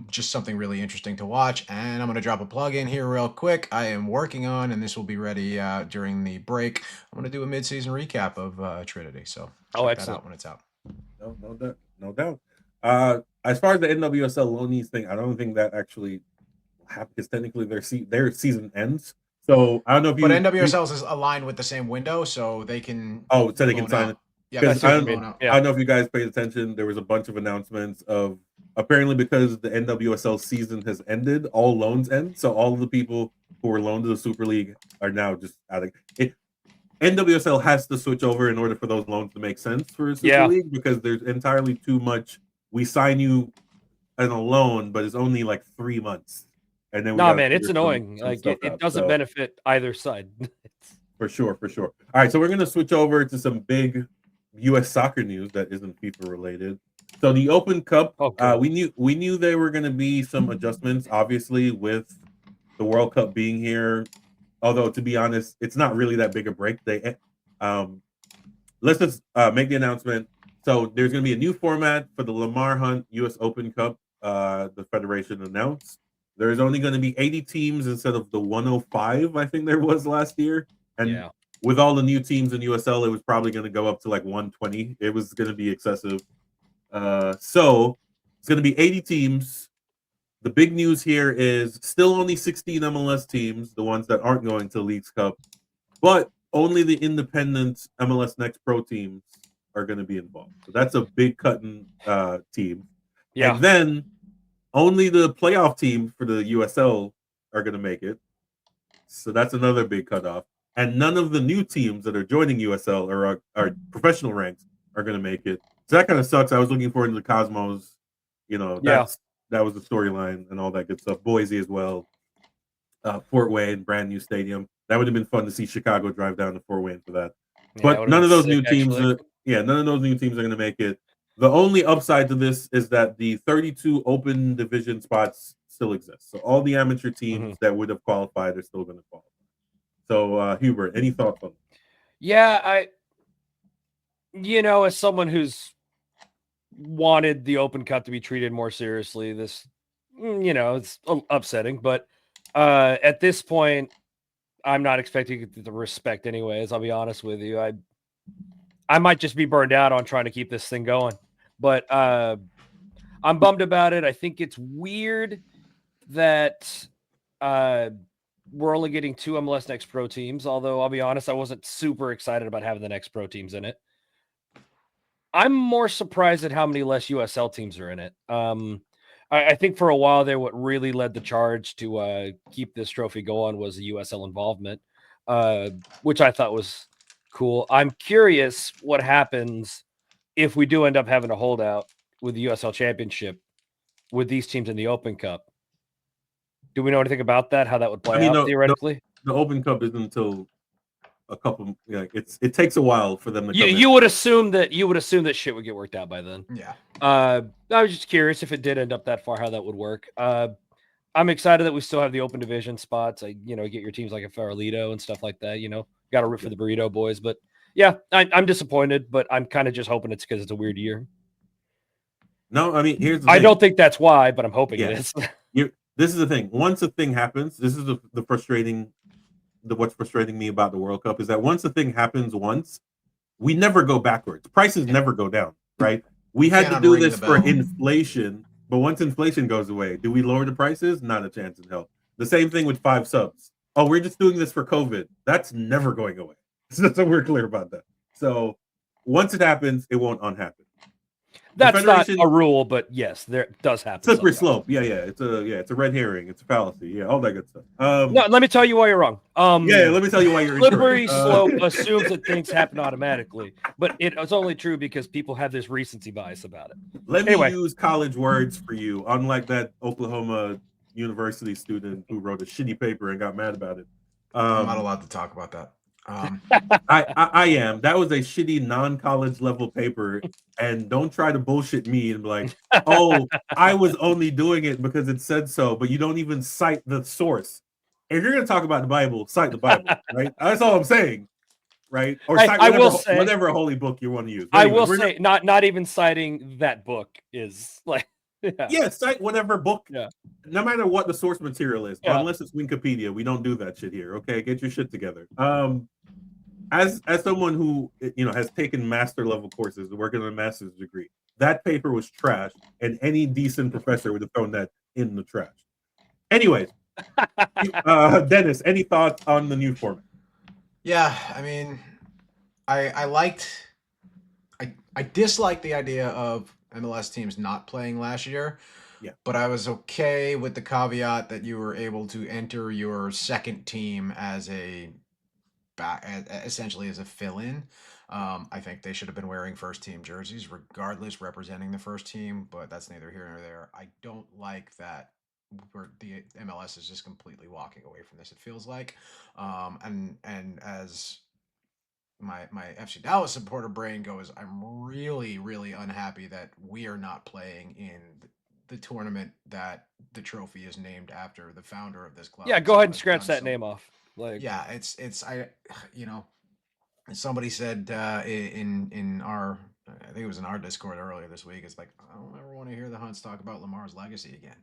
just something really interesting to watch. And I'm going to drop a plug in here real quick. I am working on, and this will be ready during the break, I'm going to do a mid-season recap of Trinity. So check that out when it's out. No doubt. As far as the NWSL loanees thing, I don't think that actually happens because technically their season ends. So I don't know if But NWSL is aligned with the same window, so they can. Oh, so they can sign it. Yeah, I don't know if you guys paid attention. There was a bunch of announcements of apparently because the NWSL season has ended, all loans end. So all of the people who were loaned to the Super League are now just out of it. NWSL has to switch over in order for those loans to make sense for Super League because there's entirely too much. We sign you on a loan, but it's only like 3 months. And then it's annoying. Like it doesn't benefit either side. For sure. All right, so we're gonna switch over to some big U.S. soccer news that isn't FIFA related. So the Open Cup, we knew there were gonna be some adjustments, obviously, with the World Cup being here. Although to be honest, it's not really that big a break. Let's just make the announcement. So there's gonna be a new format for the Lamar Hunt U.S. Open Cup. The federation announced. There's only going to be 80 teams instead of the 105 I think there was last year. And with all the new teams in USL, it was probably going to go up to like 120. It was going to be excessive. So it's going to be 80 teams. The big news here is still only 16 MLS teams, the ones that aren't going to Leagues Cup, but only the independent MLS Next Pro teams are going to be involved. So that's a big cutting team. Yeah. And then only the playoff teams for the USL are going to make it. So that's another big cutoff. And none of the new teams that are joining USL or are professional ranks are going to make it. So that kind of sucks. I was looking forward to the Cosmos. That was the storyline and all that good stuff. Boise as well. Fort Wayne, brand new stadium. That would have been fun to see Chicago drive down to Fort Wayne for that. But none of those new teams none of those new teams are going to make it. The only upside to this is that the 32 open division spots still exist. So all the amateur teams that would have qualified are still going to qualify. So, Hubert, any thoughts on that? Yeah, as someone who's wanted the Open Cup to be treated more seriously, this, it's upsetting. But at this point, I'm not expecting the respect anyways. I'll be honest with you. I might just be burned out on trying to keep this thing going. But I'm bummed about it. I think it's weird that we're only getting 2 MLS Next Pro teams, although I'll be honest, I wasn't super excited about having the Next Pro teams in it. I'm more surprised at how many less USL teams are in it. I think for a while there, what really led the charge to keep this trophy going was the USL involvement, which I thought was cool. I'm curious what happens if we do end up having a holdout with the USL Championship with these teams in the Open Cup. Do we know anything about that? How that would play out theoretically? The Open Cup isn't until a couple. It takes a while for them to. You would assume that shit would get worked out by then. Yeah. I was just curious if it did end up that far, how that would work. I'm excited that we still have the open division spots. Get your teams like a Farolito and stuff like that. Got to root for the Burrito Boys, but yeah, I'm disappointed, but I'm kind of just hoping it's because it's a weird year. No, I mean, here's the thing. I don't think that's why, but I'm hoping it is. This is the thing. Once a thing happens, this is what's frustrating me about the World Cup is that once a thing happens once, we never go backwards. Prices never go down, right? We had to do this for inflation, but once inflation goes away, do we lower the prices? Not a chance in hell. The same thing with 5 subs. Oh, we're just doing this for COVID. That's never going away. So we're clear about that. So once it happens, it won't unhappen. That's not a rule, but yes, there does happen. Slippery slope. Yeah. It's a red herring. It's a fallacy. Yeah, all that good stuff. No, let me tell you why you're wrong. Let me tell you why you're slippery slope assumes that things happen automatically, but it's only true because people have this recency bias about it. Let me use college words for you, unlike that Oklahoma University student who wrote a shitty paper and got mad about it. I'm not allowed to talk about that. I am. That was a shitty non-college level paper, and don't try to bullshit me and be like, oh, I was only doing it because it said so, but you don't even cite the source. If you're gonna talk about the Bible, cite the Bible, right? That's all I'm saying, right? Or cite whatever holy book you want to use. But anyway, say not even citing that book is like cite whatever book. Yeah. No matter what the source material is, unless it's Wikipedia, we don't do that shit here. Okay, get your shit together. As someone who has taken master level courses, working on a master's degree, that paper was trash, and any decent professor would have thrown that in the trash. Anyways, Dennis, any thoughts on the new format? Yeah, I mean, I disliked the idea of MLS teams not playing last year. Yeah. But I was okay with the caveat that you were able to enter your second team as essentially as a fill-in. I think they should have been wearing first team jerseys regardless, representing the first team, but that's neither here nor there. I don't like that the MLS is just completely walking away from this, it feels like. And as my FC Dallas supporter brain goes, I'm really, really unhappy that we are not playing in the tournament that the trophy is named after the founder of this club. Yeah, go ahead and scratch that name off. Like, yeah, somebody said in our, I think it was in our Discord earlier this week, it's like, I don't ever want to hear the Hunts talk about Lamar's legacy again.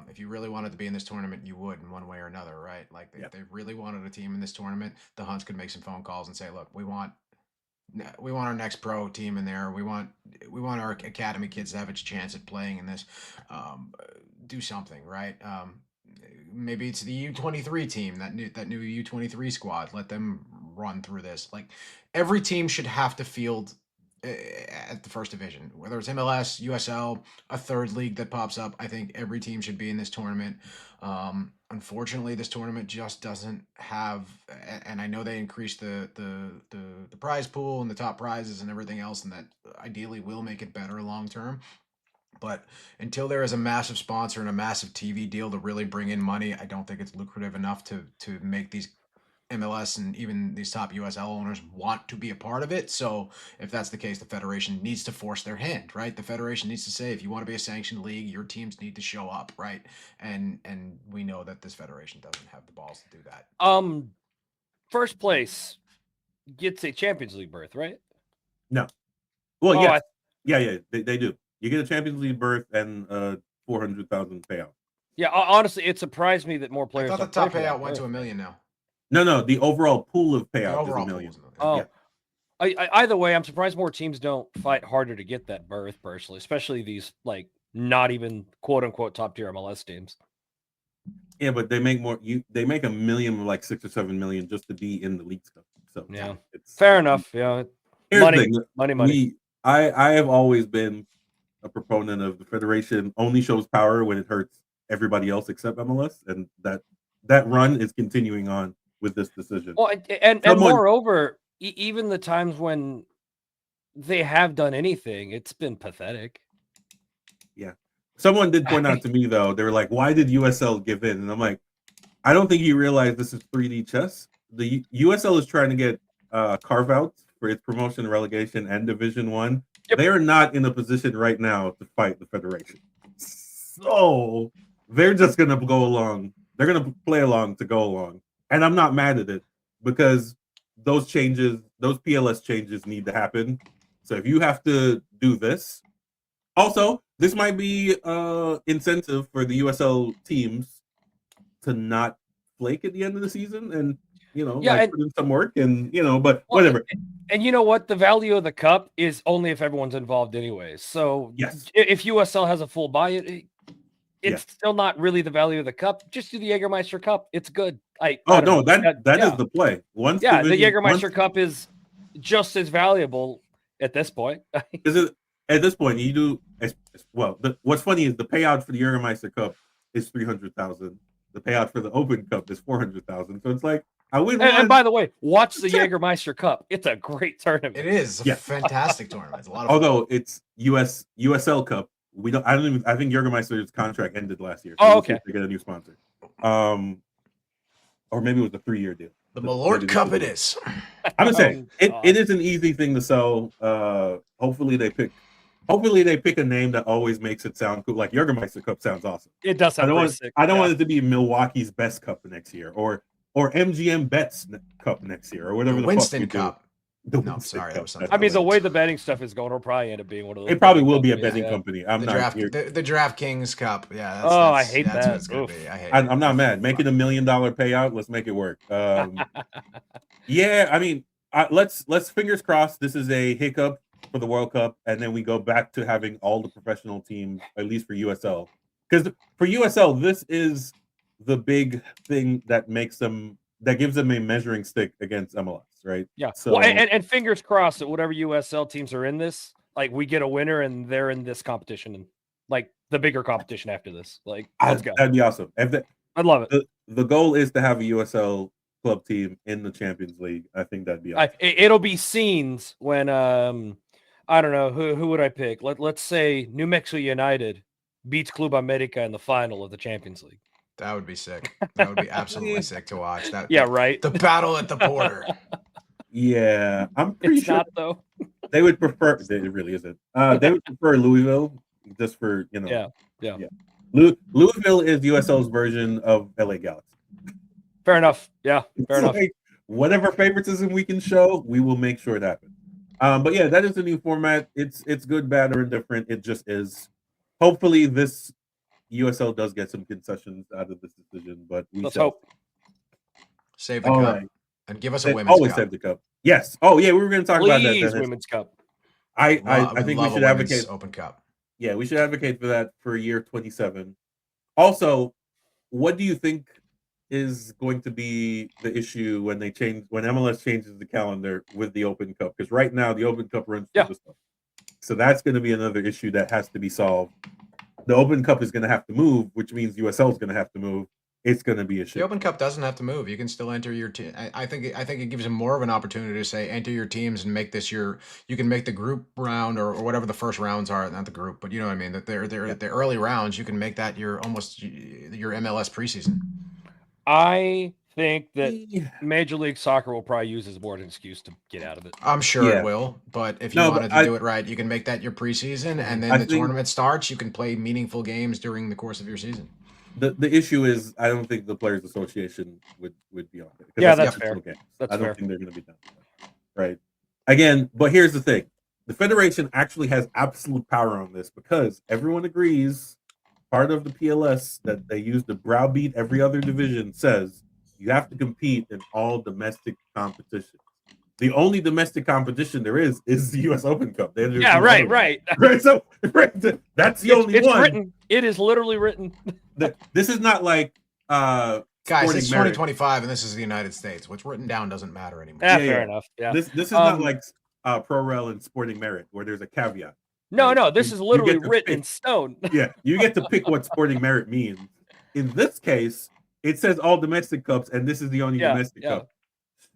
If you really wanted to be in this tournament, you would in one way or another, right? Like, if they really wanted a team in this tournament, the Hunts could make some phone calls and say, look, we want our next pro team in there. We want our academy kids to have a chance at playing in this. Do something, right? Maybe it's the U23 team, that new U23 squad. Let them run through this. Like, every team should have to field at the first division, whether it's MLS, USL, a third league that pops up. I think every team should be in this tournament. Unfortunately, this tournament just doesn't have, and I know they increased the prize pool and the top prizes and everything else, and that ideally will make it better long term. But until there is a massive sponsor and a massive TV deal to really bring in money, I don't think it's lucrative enough to make these MLS and even these top USL owners want to be a part of it. So if that's the case, the federation needs to force their hand, right? The federation needs to say, if you want to be a sanctioned league, your teams need to show up, right? And we know that this federation doesn't have the balls to do that. First place gets a Champions League berth, right? No. Well, yeah, they do. You get a Champions League berth and 400,000 payout. Yeah, honestly, it surprised me that more players. I thought the top payout went to $1 million now. No, the overall pool of payout is $1 million. Oh, yeah. Either way, I'm surprised more teams don't fight harder to get that berth personally, especially these like not even quote unquote top tier MLS teams. Yeah, but they make more. They make $1 million, like $6 or $7 million, just to be in the League Cup. So yeah, it's fair enough. Yeah, money. I have always been a proponent of the federation only shows power when it hurts everybody else except MLS, and that run is continuing on with this decision. Well, and moreover, even the times when they have done anything, it's been pathetic. Yeah. Someone did point out to me, though, they were like, why did USL give in? And I'm like, I don't think you realize this is 3D chess. The USL is trying to get carve-outs for its promotion, relegation, and Division 1. Yep. They are not in a position right now to fight the federation. So they're just going to go along. They're going to play along to go along. And I'm not mad at it because those changes, those PLS changes need to happen. So if you have to do this, also, this might be incentive for the USL teams to not flake at the end of the season and, put in some work and, but whatever. And you know what? The value of the cup is only if everyone's involved anyways. So yes, if USL has a full buy, it's still not really the value of the cup. Just do the Jägermeister Cup. It's good. That is the play. The Jägermeister Cup is just as valuable at this point. At this point, you do what's funny is the payout for the Jägermeister Cup is 300,000. The payout for the Open Cup is 400,000. So it's like I win. And by the way, watch the Jägermeister Cup. It's a great tournament. It is a fantastic tournament. It's a lot of fun. Although it's USL Cup, I think Jägermeister's contract ended last year. So okay. They get a new sponsor. Or maybe it was a 3-year deal. The Malort Cup it is. I'm gonna say it is an easy thing to sell. Hopefully they pick a name that always makes it sound cool. Like Jägermeister Cup sounds awesome. It does sound pretty sick. I don't want it to be Milwaukee's Best Cup next year, or MGM Bets Cup next year, or whatever the Winston fuck Cup. No, sorry, that was something. I mean, the way the betting stuff is going, it'll probably end up being one of those. It probably will be a betting company. The DraftKings Cup. Yeah. I hate that's that. What it's gonna be. I hate I'm not mad. Make it $1 million payout. Let's make it work. Yeah, I mean, let's fingers crossed. This is a hiccup for the World Cup, and then we go back to having all the professional teams, at least for USL. Because for USL, this is the big thing that gives them a measuring stick against MLS, right? Yeah. So, well, and fingers crossed that whatever USL teams are in this, like we get a winner and they're in this competition, and like the bigger competition after this. Like, let's go. That'd be awesome. I'd love it. The goal is to have a USL club team in the Champions League. I think that'd be awesome. It'll be scenes when I don't know who would I pick. Let's say New Mexico United beats Club America in the final of the Champions League. That would be sick. That would be absolutely sick to watch. Right. The battle at the border. Yeah, I'm pretty sure not though. They would prefer. It really isn't. They would prefer Louisville, just for Yeah. Louisville is USL's version of LA Galaxy. Fair enough. Yeah, fair enough. Like, whatever favoritism we can show, we will make sure it happens. But yeah, that is the new format. It's good, bad, or indifferent. It just is. Hopefully, this USL does get some concessions out of this decision, but let's hope. Save the cup. Right. And give us a women's always cup. Save the cup. Yes. Oh yeah, we were going to talk about that. Please, women's cup. I think we should advocate Open Cup. Yeah, we should advocate for that for year 27. Also, what do you think is going to be the issue when MLS changes the calendar with the Open Cup? Because right now the Open Cup runs through the summer. So that's going to be another issue that has to be solved. The Open Cup is going to have to move, which means USL is going to have to move. It's going to be a shit. The Open Cup doesn't have to move. You can still enter your team. I think it gives them more of an opportunity to say enter your teams and make this you can make the group round or whatever the first rounds are, not the group, but you know what I mean, that they're the early rounds. You can make that your MLS preseason. I think that Major League Soccer will probably use as more an excuse to get out of it. I'm sure it will, but if you wanted to do it right, you can make that your preseason, and then the tournament starts. You can play meaningful games during the course of your season. The issue is, I don't think the Players Association would be on it. Yeah, that's fair. I don't think they're going to be done. Right. Again, but here's the thing: the Federation actually has absolute power on this because everyone agrees. Part of the PLS that they use to browbeat every other division says you have to compete in all domestic competitions. The only domestic competition there is the U.S. Open Cup. Right. So that's the only one. Written. It is literally written. This is not like guys. It's 2025, and this is the United States. What's written down doesn't matter anymore. Fair enough. Yeah. This is not like Pro Rel and Sporting Merit where there's a caveat. No. This is literally written in stone. Yeah, you get to pick what Sporting Merit means. In this case, it says all domestic cups, and this is the only domestic cup.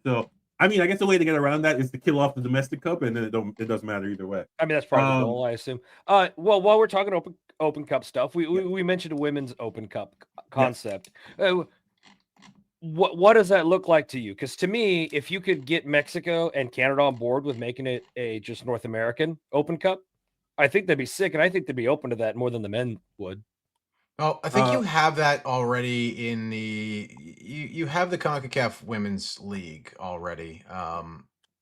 So, I mean, I guess the way to get around that is to kill off the domestic cup, and then it doesn't matter either way. I mean, that's probably the goal, I assume. Well, while we're talking open cup stuff, we mentioned a women's Open Cup concept. What does that look like to you? Because to me, if you could get Mexico and Canada on board with making it a just North American Open Cup, I think they'd be sick, and I think they'd be open to that more than the men would. Oh, I think you have that already in you have the CONCACAF Women's League already.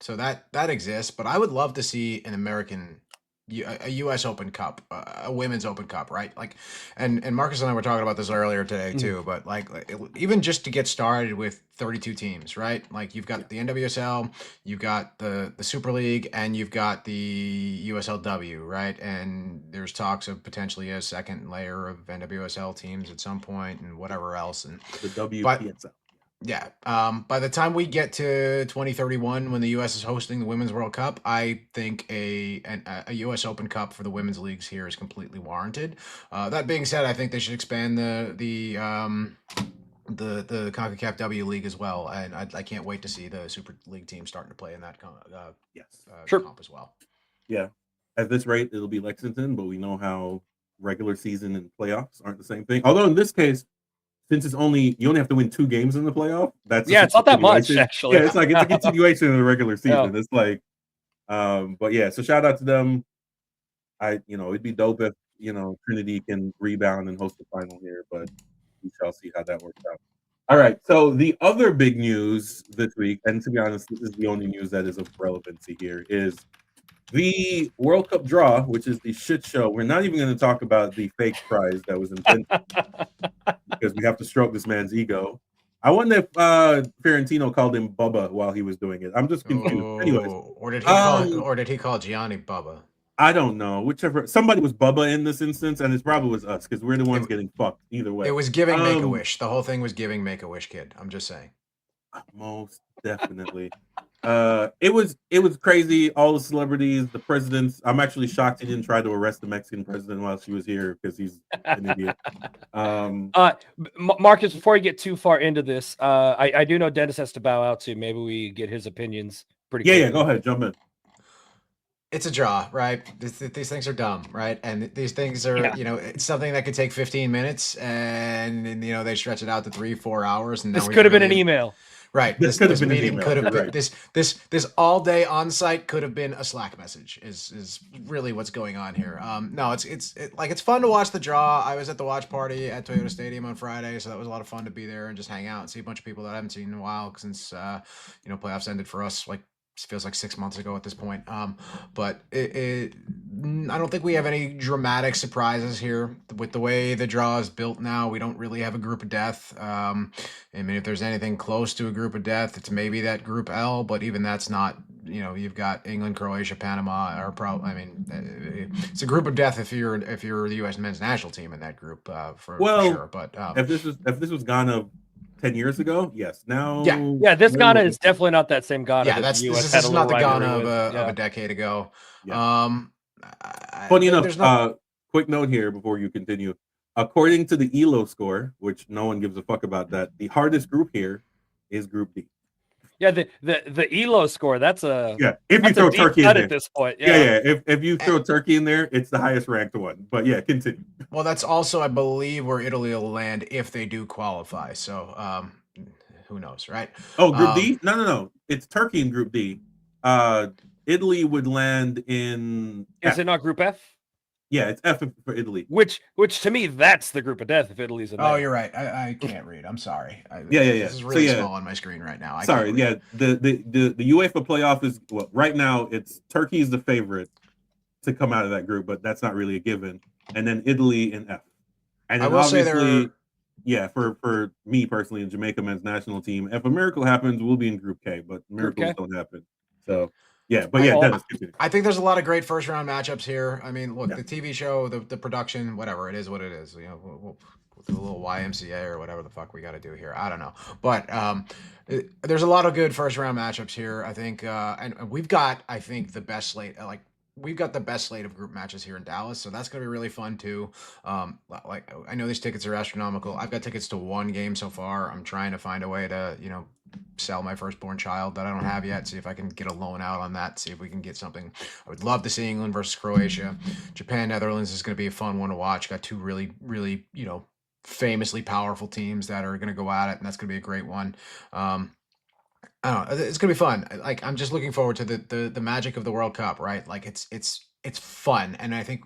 So that exists, but I would love to see an American a U.S. Open Cup, a women's Open Cup, right? Like, and Marcus and I were talking about this earlier today too. But like even just to get started with 32 teams, right? Like you've got the NWSL, you've got the Super League, and you've got the USLW, right? And there's talks of potentially a second layer of NWSL teams at some point, and whatever else, and the WPSL. Yeah. By the time we get to 2031, when the U.S. is hosting the Women's World Cup, I think a U.S. Open Cup for the women's leagues here is completely warranted. That being said, I think they should expand the CONCACAF W League as well, and I can't wait to see the Super League team starting to play in that comp as well. Yeah. At this rate, it'll be Lexington, but we know how regular season and playoffs aren't the same thing. Although in this case, since you only have to win 2 games in the playoff. That's it's not that much actually. Yeah, it's like it's a continuation of the regular season. It's like, but yeah. So shout out to them. It'd be dope if Trinity can rebound and host the final here, but we shall see how that works out. All right. So the other big news this week, and to be honest, this is the only news that is of relevancy here, is the World Cup draw, which is the shit show. We're not even going to talk about the fake prize that was invented because we have to stroke this man's ego. I wonder if Fiorentino called him Bubba while he was doing it. I'm just confused. Anyways, or did he call Gianni Bubba? I don't know. Whichever, somebody was Bubba in this instance, and it probably was us because we're the ones getting fucked either way. It was giving Make-A-Wish. The whole thing was giving Make-A-Wish, kid. I'm just saying. Most definitely. It was crazy. All the celebrities, the presidents. I'm actually shocked he didn't try to arrest the Mexican president while she was here because he's an idiot. Marcus, before you get too far into this, I do know Dennis has to bow out too. Maybe we get his opinions pretty quickly. Yeah, go ahead, jump in. It's a draw, right? These things are dumb, right? And these things are, it's something that could take 15 minutes, and they stretch it out to 3-4 hours. And this could have been an email. Right. This meeting could have been this all day on site could have been a Slack message is really what's going on here. No, it's fun to watch the draw. I was at the watch party at Toyota Stadium on Friday, so that was a lot of fun to be there and just hang out and see a bunch of people that I haven't seen in a while since playoffs ended for us feels like 6 months ago at this point. But I don't think we have any dramatic surprises here with the way the draw is built now. We don't really have a group of death. I mean, if there's anything close to a group of death, it's maybe that group L, but even that's not, you've got England, Croatia, Panama, it's a group of death if you're the U.S. men's national team in that group for sure. But if this was Ghana 10 years ago, yes. Now, this Ghana is definitely not that same Ghana. Yeah, this is not the Ghana of a decade ago. Yeah. Funny enough, quick note here before you continue. According to the ELO score, which no one gives a fuck about that, the hardest group here is Group D. Yeah, the ELO score, that's a if you throw Turkey in there at this point. If you throw Turkey in there, it's the highest ranked one. But yeah, continue. Well, that's also, I believe, where Italy will land if they do qualify. So who knows, right? Oh, Group D? No. It's Turkey in Group D. Italy would land in Is it not Group F? Yeah, it's F for Italy. Which to me, that's the group of death if Italy's in there. Oh, you're right. I can't read. I'm sorry. This is really small on my screen right now. The UEFA playoff is right now. It's Turkey is the favorite to come out of that group, but that's not really a given. And then Italy in F. And then I will say for me personally, the Jamaica men's national team, if a miracle happens, we'll be in Group K, but miracles don't happen. So. Yeah, but Dennis, continue. I think there's a lot of great first round matchups here. I mean, look, the TV show, the production, whatever it is, what it is. We'll do a little YMCA or whatever the fuck we got to do here. I don't know, but there's a lot of good first round matchups here. I think, and we've got, I think, the best slate. We've got the best slate of group matches here in Dallas, so that's gonna be really fun too. I know these tickets are astronomical. I've got tickets to one game so far. I'm trying to find a way to, sell my firstborn child that I don't have yet. See if I can get a loan out on that. See if we can get something. I would love to see England versus Croatia. Japan, Netherlands is going to be a fun one to watch. Got two really, really, famously powerful teams that are going to go at it, and that's going to be a great one. I don't know. It's going to be fun. I'm just looking forward to the magic of the World Cup, right? It's fun, and I think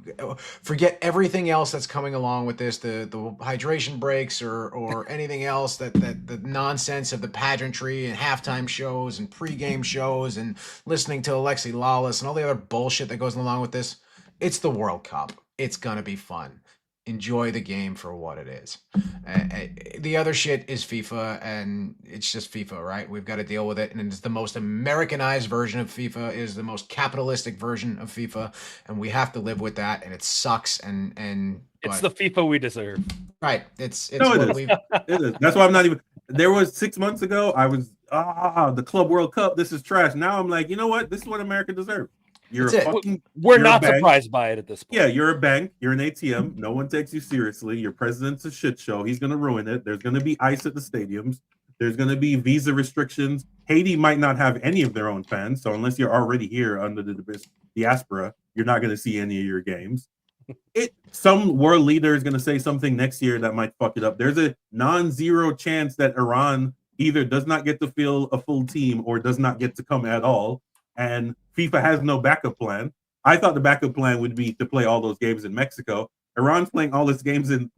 forget everything else that's coming along with this, the hydration breaks or anything else, that the nonsense of the pageantry and halftime shows and pregame shows and listening to Alexi Lawless and all the other bullshit that goes along with this. It's the World Cup. It's gonna be fun. Enjoy the game for what it is. The other shit is FIFA, and it's just FIFA, right? We've got to deal with it, and it's the most Americanized version of FIFA, is the most capitalistic version of FIFA, and we have to live with that, and it sucks. And it's the FIFA we deserve, right? It is. That's why I'm not even. There was 6 months ago. I was the Club World Cup. This is trash. Now I'm like, you know what? This is what America deserves. We're not surprised by it at this point. Yeah, you're a bank. You're an ATM. No one takes you seriously. Your president's a shit show. He's going to ruin it. There's going to be ice at the stadiums. There's going to be visa restrictions. Haiti might not have any of their own fans. So unless you're already here under the diaspora, you're not going to see any of your games. Some world leader is going to say something next year that might fuck it up. There's a non-zero chance that Iran either does not get to field a full team or does not get to come at all, and FIFA has no backup plan. I thought the backup plan would be to play all those games in Mexico. Iran's playing all its games in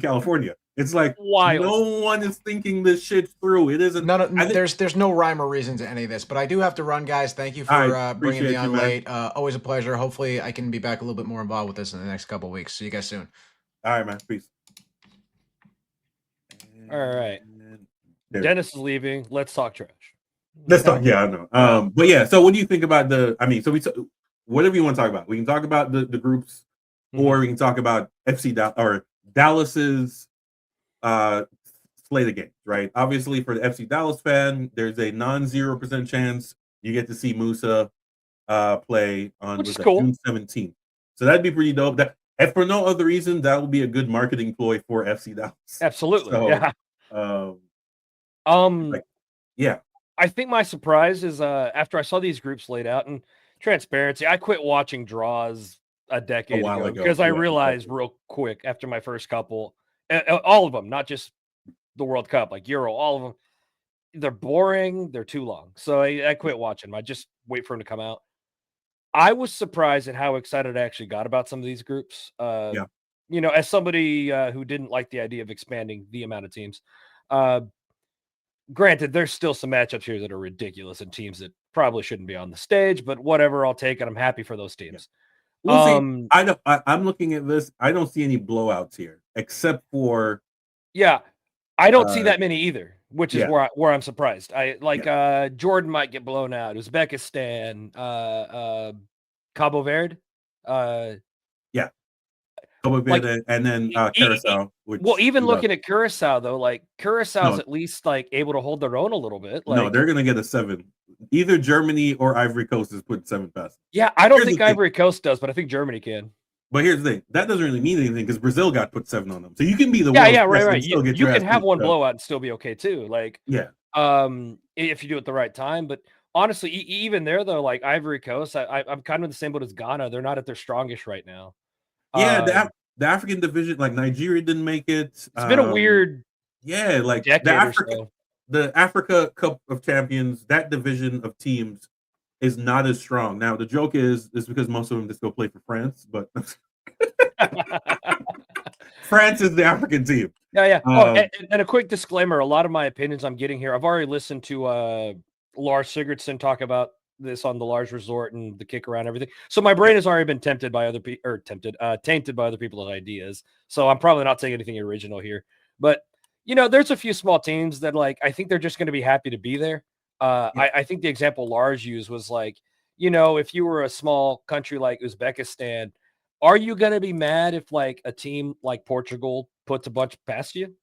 California. It's like wild. No one is thinking this shit through. It isn't. There's no rhyme or reason to any of this. But I do have to run, guys. Thank you for bringing me on late. Always a pleasure. Hopefully, I can be back a little bit more involved with this in the next couple of weeks. See you guys soon. All right, man. Peace. All right. Dennis is leaving. Let's talk trash. Let's talk. Yeah, I know. But yeah. So, what do you think about the? I mean, so whatever you want to talk about. We can talk about the groups, or we can talk about Dallas's slate of games. Right. Obviously, for the FC Dallas fan, there's a non-0% chance you get to see Musa play on June 17th. So that'd be pretty dope. If for no other reason, that would be a good marketing ploy for FC Dallas. Absolutely. So, yeah. I think my surprise is after I saw these groups laid out, and transparency, I quit watching draws a decade ago because I realized real quick after my first couple, all of them, not just the World Cup, like Euro, all of them, they're boring. They're too long. So I quit watching them. I just wait for them to come out. I was surprised at how excited I actually got about some of these groups. You know, as somebody who didn't like the idea of expanding the amount of teams, granted, there's still some matchups here that are ridiculous and teams that probably shouldn't be on the stage, but whatever, I'll take it. I'm happy for those teams. We'll see. I'm looking at this. I don't see any blowouts here, except for I don't see that many either, which is where I'm surprised. Jordan might get blown out. Uzbekistan, Cabo Verde, Cabo Verde, and then Curacao. Even looking at Curacao though, like Curaçao's at least like able to hold their own a little bit. No, they're gonna get a 7. Either Germany or Ivory Coast is putting 7 past. Yeah, I don't think Ivory Coast does, but I think Germany can. But here's the thing: that doesn't really mean anything because Brazil got put 7 on them. So you can be the right. You can have one blowout and still be okay too. Like if you do it the right time. But honestly, even there though, like Ivory Coast, I'm kind of the same boat as Ghana. They're not at their strongest right now. Yeah, the African division, like Nigeria didn't make it. It's been a weird, like the Africa Cup of Champions. That division of teams is not as strong. Now the joke is because most of them just go play for France, but France is the African team. Yeah. And a quick disclaimer: a lot of my opinions I'm getting here, I've already listened to Lars Sigurdsson talk about this on the Lars Resort and the kick around everything. So my brain has already been tainted by other people's ideas. So I'm probably not saying anything original here. But there's a few small teams that I think they're just going to be happy to be there. I think the example Lars used was if you were a small country like Uzbekistan, are you going to be mad if a team like Portugal puts a bunch past you?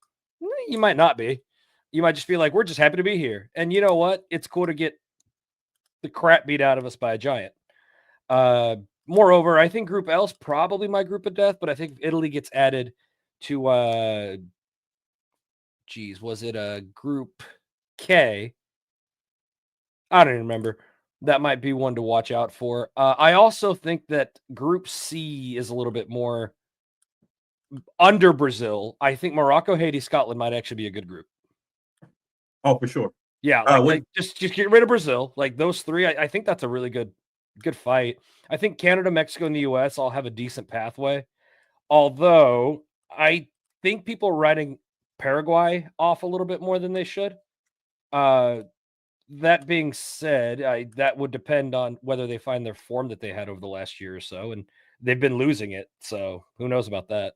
You might not be. You might just be like, we're just happy to be here. And you know what? It's cool to get the crap beat out of us by a giant. Moreover, I think Group L is probably my group of death, but I think Italy gets added to was it a Group K? I don't even remember. That might be one to watch out for. I also think that Group C is a little bit more under Brazil. I think Morocco, Haiti, Scotland might actually be a good group. Oh, for sure. Yeah, just get rid of Brazil. Like those three, I think that's a really good fight. I think Canada, Mexico, and the US all have a decent pathway. Although I think people are writing Paraguay off a little bit more than they should. That being said, that would depend on whether they find their form that they had over the last year or so, and they've been losing it. So who knows about that?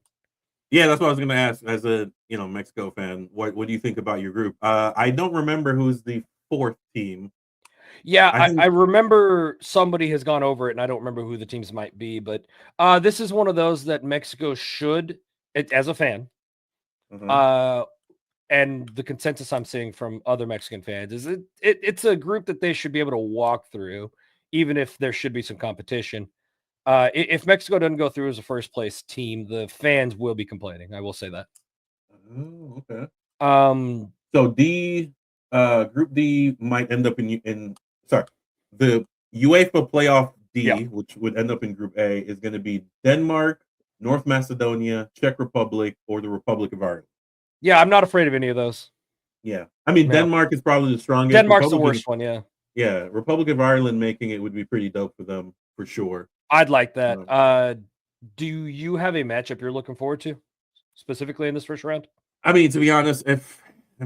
Yeah, that's what I was going to ask. As a Mexico fan, what do you think about your group? I don't remember who's the 4th team. Yeah, I remember somebody has gone over it, and I don't remember who the teams might be. But this is one of those that Mexico should, as a fan, and the consensus I'm seeing from other Mexican fans is it's a group that they should be able to walk through, even if there should be some competition. If Mexico doesn't go through as a first place team, the fans will be complaining. I will say that. Oh, okay. So Group D might end up in the UEFA playoff D, which would end up in Group A, is going to be Denmark, North Macedonia, Czech Republic, or the Republic of Ireland. Yeah, I'm not afraid of any of those. Yeah. I mean, Denmark is probably the strongest. Denmark's the worst one, yeah. Yeah, Republic of Ireland making it would be pretty dope for them, for sure. I'd like that. Do you have a matchup you're looking forward to, specifically in this first round? I mean, to be honest, if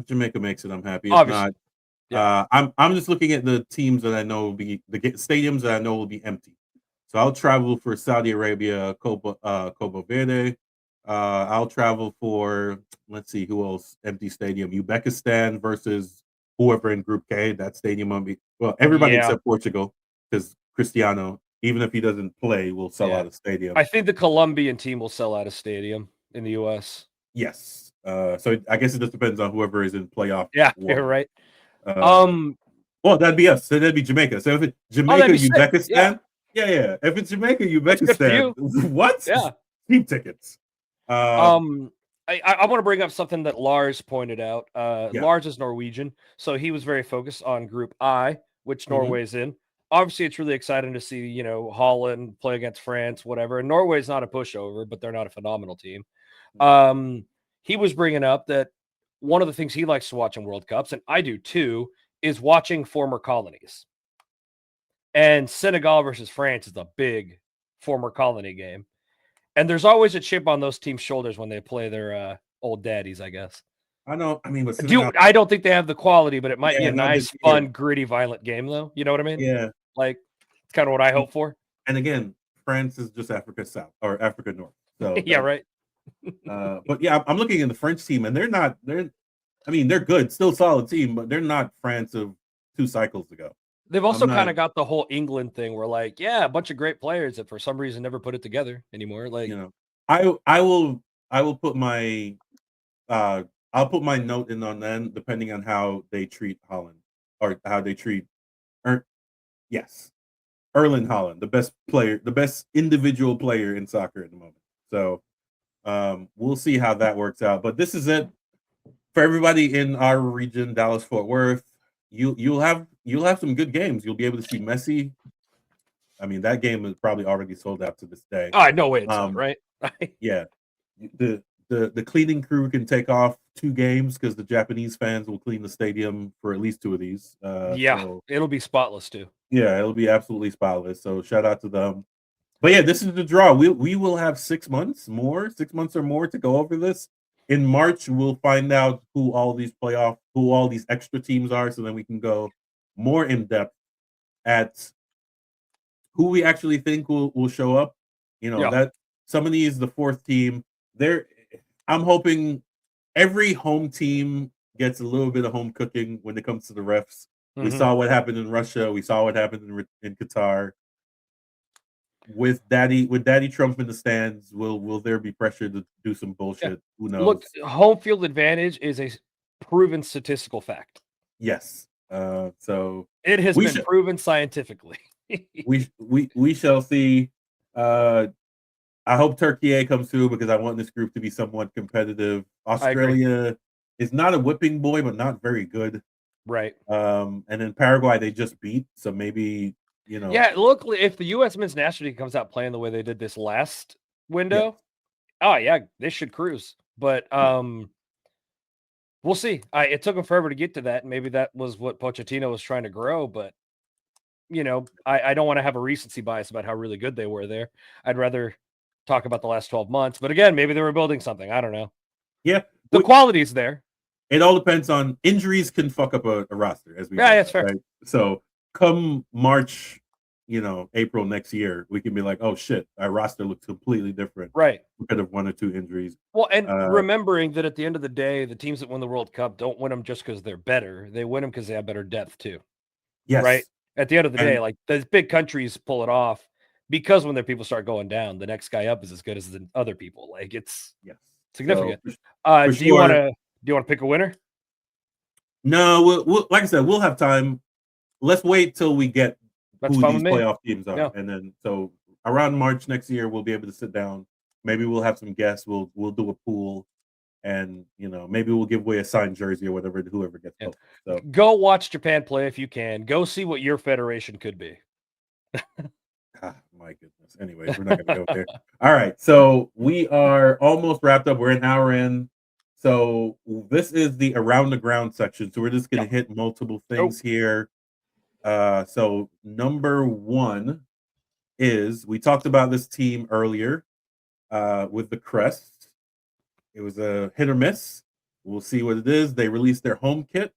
Jamaica makes it, I'm happy. If not, I'm just looking at the teams that I know will be the stadiums that I know will be empty. So I'll travel for Saudi Arabia, Cabo Verde. I'll travel for, let's see, who else? Empty stadium. Uzbekistan versus whoever in Group K. That stadium will be, well, everybody except Portugal, because Cristiano, even if he doesn't play, will sell out a stadium. I think the Colombian team will sell out a stadium in the U.S. Yes. So I guess it just depends on whoever is in playoff. Yeah, you're right. Well, that'd be us. So that'd be Jamaica. So if it's Jamaica, Uzbekistan, yeah. If it's Jamaica, Uzbekistan, what? Yeah, cheap tickets. I want to bring up something that Lars pointed out. Lars is Norwegian, so he was very focused on Group I, which Norway's in. Obviously, it's really exciting to see, Holland play against France, whatever. And Norway's not a pushover, but they're not a phenomenal team. He was bringing up that one of the things he likes to watch in World Cups, and I do too, is watching former colonies. And Senegal versus France is a big former colony game. And there's always a chip on those teams' shoulders when they play their old daddies, I guess. I know. I mean, I don't think they have the quality, but it might be a nice, fun, gritty, violent game, though. You know what I mean? Yeah. Like, it's kind of what I hope for. And again, France is just Africa South or Africa North. So yeah, right. But yeah, I'm looking at the French team, and they're good, still solid team, but they're not France of 2 cycles ago. They've also kind of got the whole England thing where, like, a bunch of great players that for some reason never put it together anymore. Like, I will put my I'll put my note in on them depending on how they treat Holland or how they treat Erling Haaland, the best player, the best individual player in soccer at the moment. So we'll see how that works out. But this is it for everybody in our region, Dallas Fort Worth. You'll have some good games. You'll be able to see Messi. I mean, that game is probably already sold out to this day. Oh, no way it's sold, right? Yeah. The cleaning crew can take off 2 games because the Japanese fans will clean the stadium for at least 2 of these. So, it'll be spotless too. Yeah, it'll be absolutely spotless. So shout out to them. But yeah, this is the draw. We will have 6 months or more to go over this. In March, we'll find out who all these extra teams are, so then we can go more in depth at who we actually think will show up. That some of these, the 4th team, I'm hoping every home team gets a little bit of home cooking when it comes to the refs. We saw what happened in Russia. We saw what happened in Qatar. With Daddy Trump in the stands, will there be pressure to do some bullshit? Who knows? Look, home field advantage is a proven statistical fact. Yes. So it has been proven scientifically. we shall see. I hope Turkey comes through because I want this group to be somewhat competitive. Australia is not a whipping boy, but not very good. Right. And then Paraguay they just beat, so maybe. Yeah, look, if the U.S. men's national team comes out playing the way they did this last window, they should cruise. But we'll see. It took them forever to get to that. Maybe that was what Pochettino was trying to grow. But, I don't want to have a recency bias about how really good they were there. I'd rather talk about the last 12 months. But again, maybe they were building something. I don't know. Yeah. The quality's there. It all depends on injuries can fuck up a roster, as we know, that's fair. Right? So come March, April next year, we can be like, oh shit, our roster looks completely different. Right. Because of 1 or 2 injuries. Well, and remembering that at the end of the day, the teams that win the World Cup don't win them just because they're better. They win them because they have better depth too. Yes. Right. At the end of the day, like those big countries pull it off because when their people start going down, the next guy up is as good as the other people. Like it's significant. So, do you want to pick a winner? No, we'll like I said, we'll have time. Let's wait till we get That's who fun these with me. playoff teams are, and then so around March next year, we'll be able to sit down. Maybe we'll have some guests. We'll do a pool, and maybe we'll give away a signed jersey or whatever. Whoever gets both. So go watch Japan play if you can. Go see what your federation could be. My goodness. Anyways, we're not going to go there. All right. So we are almost wrapped up. We're an hour in. So this is the around the ground section. So we're just going to hit multiple things here. So number one is, we talked about this team earlier with the crest. It was a hit or miss. We'll see what it is. They released their home kit.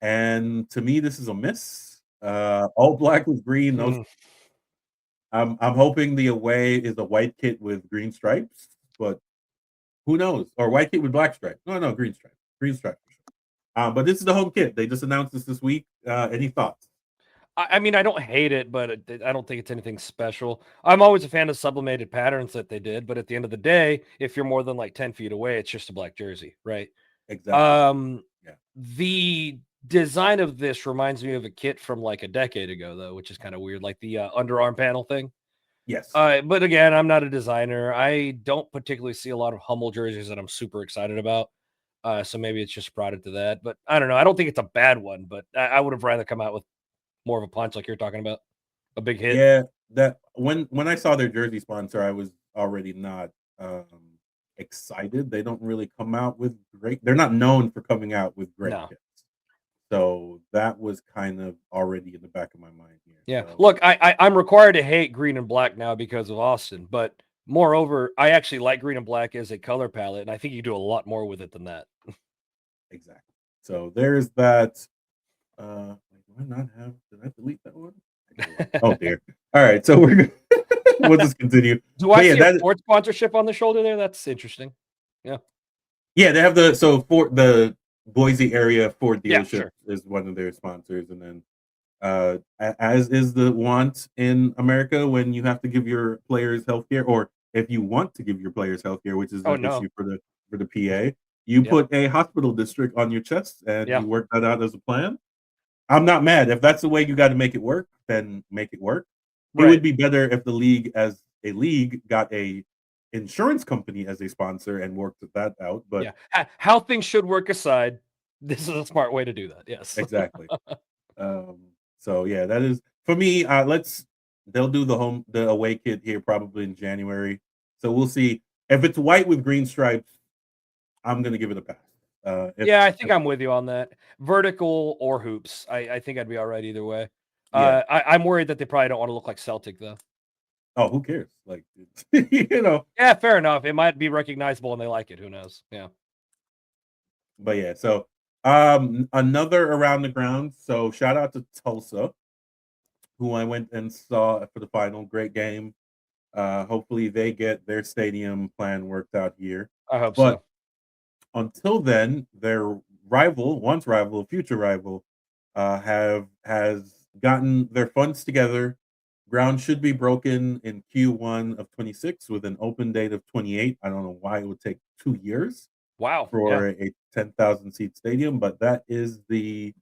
And to me, this is a miss. All black with green. No, I'm hoping the away is a white kit with green stripes, but who knows? Or white kit with black stripes. No, green stripes. Green stripes. But this is the home kit. They just announced this week. Any thoughts? I mean, I don't hate it, but I don't think it's anything special. I'm always a fan of sublimated patterns that they did, but at the end of the day, if you're more than like 10 feet away, it's just a black jersey, right? Exactly. The design of this reminds me of a kit from like a decade ago, though, which is kind of weird, like the underarm panel thing. Yes. But again, I'm not a designer. I don't particularly see a lot of Hummel jerseys that I'm super excited about. So maybe it's just a product of that. But I don't know. I don't think it's a bad one, but I would have rather come out with more of a punch like you're talking about. A big hit. Yeah, that when I saw their jersey sponsor, I was already not excited. They don't really come out with great. They're not known for coming out with great kits. So that was kind of already in the back of my mind here. Yeah. So. Look, I'm required to hate green and black now because of Austin, but moreover, I actually like green and black as a color palette, and I think you do a lot more with it than that. Exactly. So there's that. Do I not have? Did I delete that one? Oh dear. All right. So we'll just continue. Do I see a Ford sponsorship on the shoulder there? That's interesting. Yeah. Yeah, they have for the Boise area Ford dealership is one of their sponsors, and then as is the want in America when you have to give your players healthcare, or if you want to give your players healthcare, which is an issue for the PA, you put a hospital district on your chest and you work that out as a plan. I'm not mad. If that's the way you got to make it work, then make it work. It would be better if the league as a league got a insurance company as a sponsor and worked that out. But how things should work aside, this is a smart way to do that. Yes, exactly. So yeah, that is for me. They'll do the away kit here probably in January. So we'll see. If it's white with green stripes, I'm gonna give it a pass. I think I'm with you on that. Vertical or hoops, I think I'd be all right either way. I'm worried that they probably don't want to look like Celtic though. Oh, who cares? Like, Yeah, fair enough. It might be recognizable and they like it. Who knows? Yeah. But yeah, so another around the ground. So shout out to Tulsa, who I went and saw for the final. Great game. Hopefully they get their stadium plan worked out here. I hope so. Until then, their future rival, has gotten their funds together. Ground should be broken in Q1 of 26 with an open date of 28. I don't know why it would take 2 years. Wow. For a 10,000 seat stadium, but that is the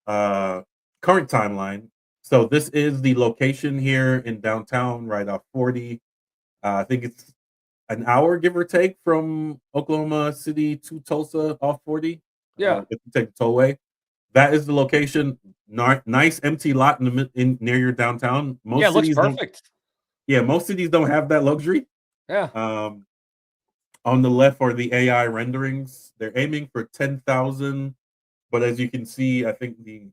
current timeline. So this is the location here in downtown, right off 40. I think it's an hour, give or take, from Oklahoma City to Tulsa off 40. Yeah. If you take the tollway, that is the location. Nice empty lot near your downtown. Most cities looks perfect. Most cities don't have that luxury. Yeah. On the left are the AI renderings. They're aiming for 10,000, but as you can see, I think the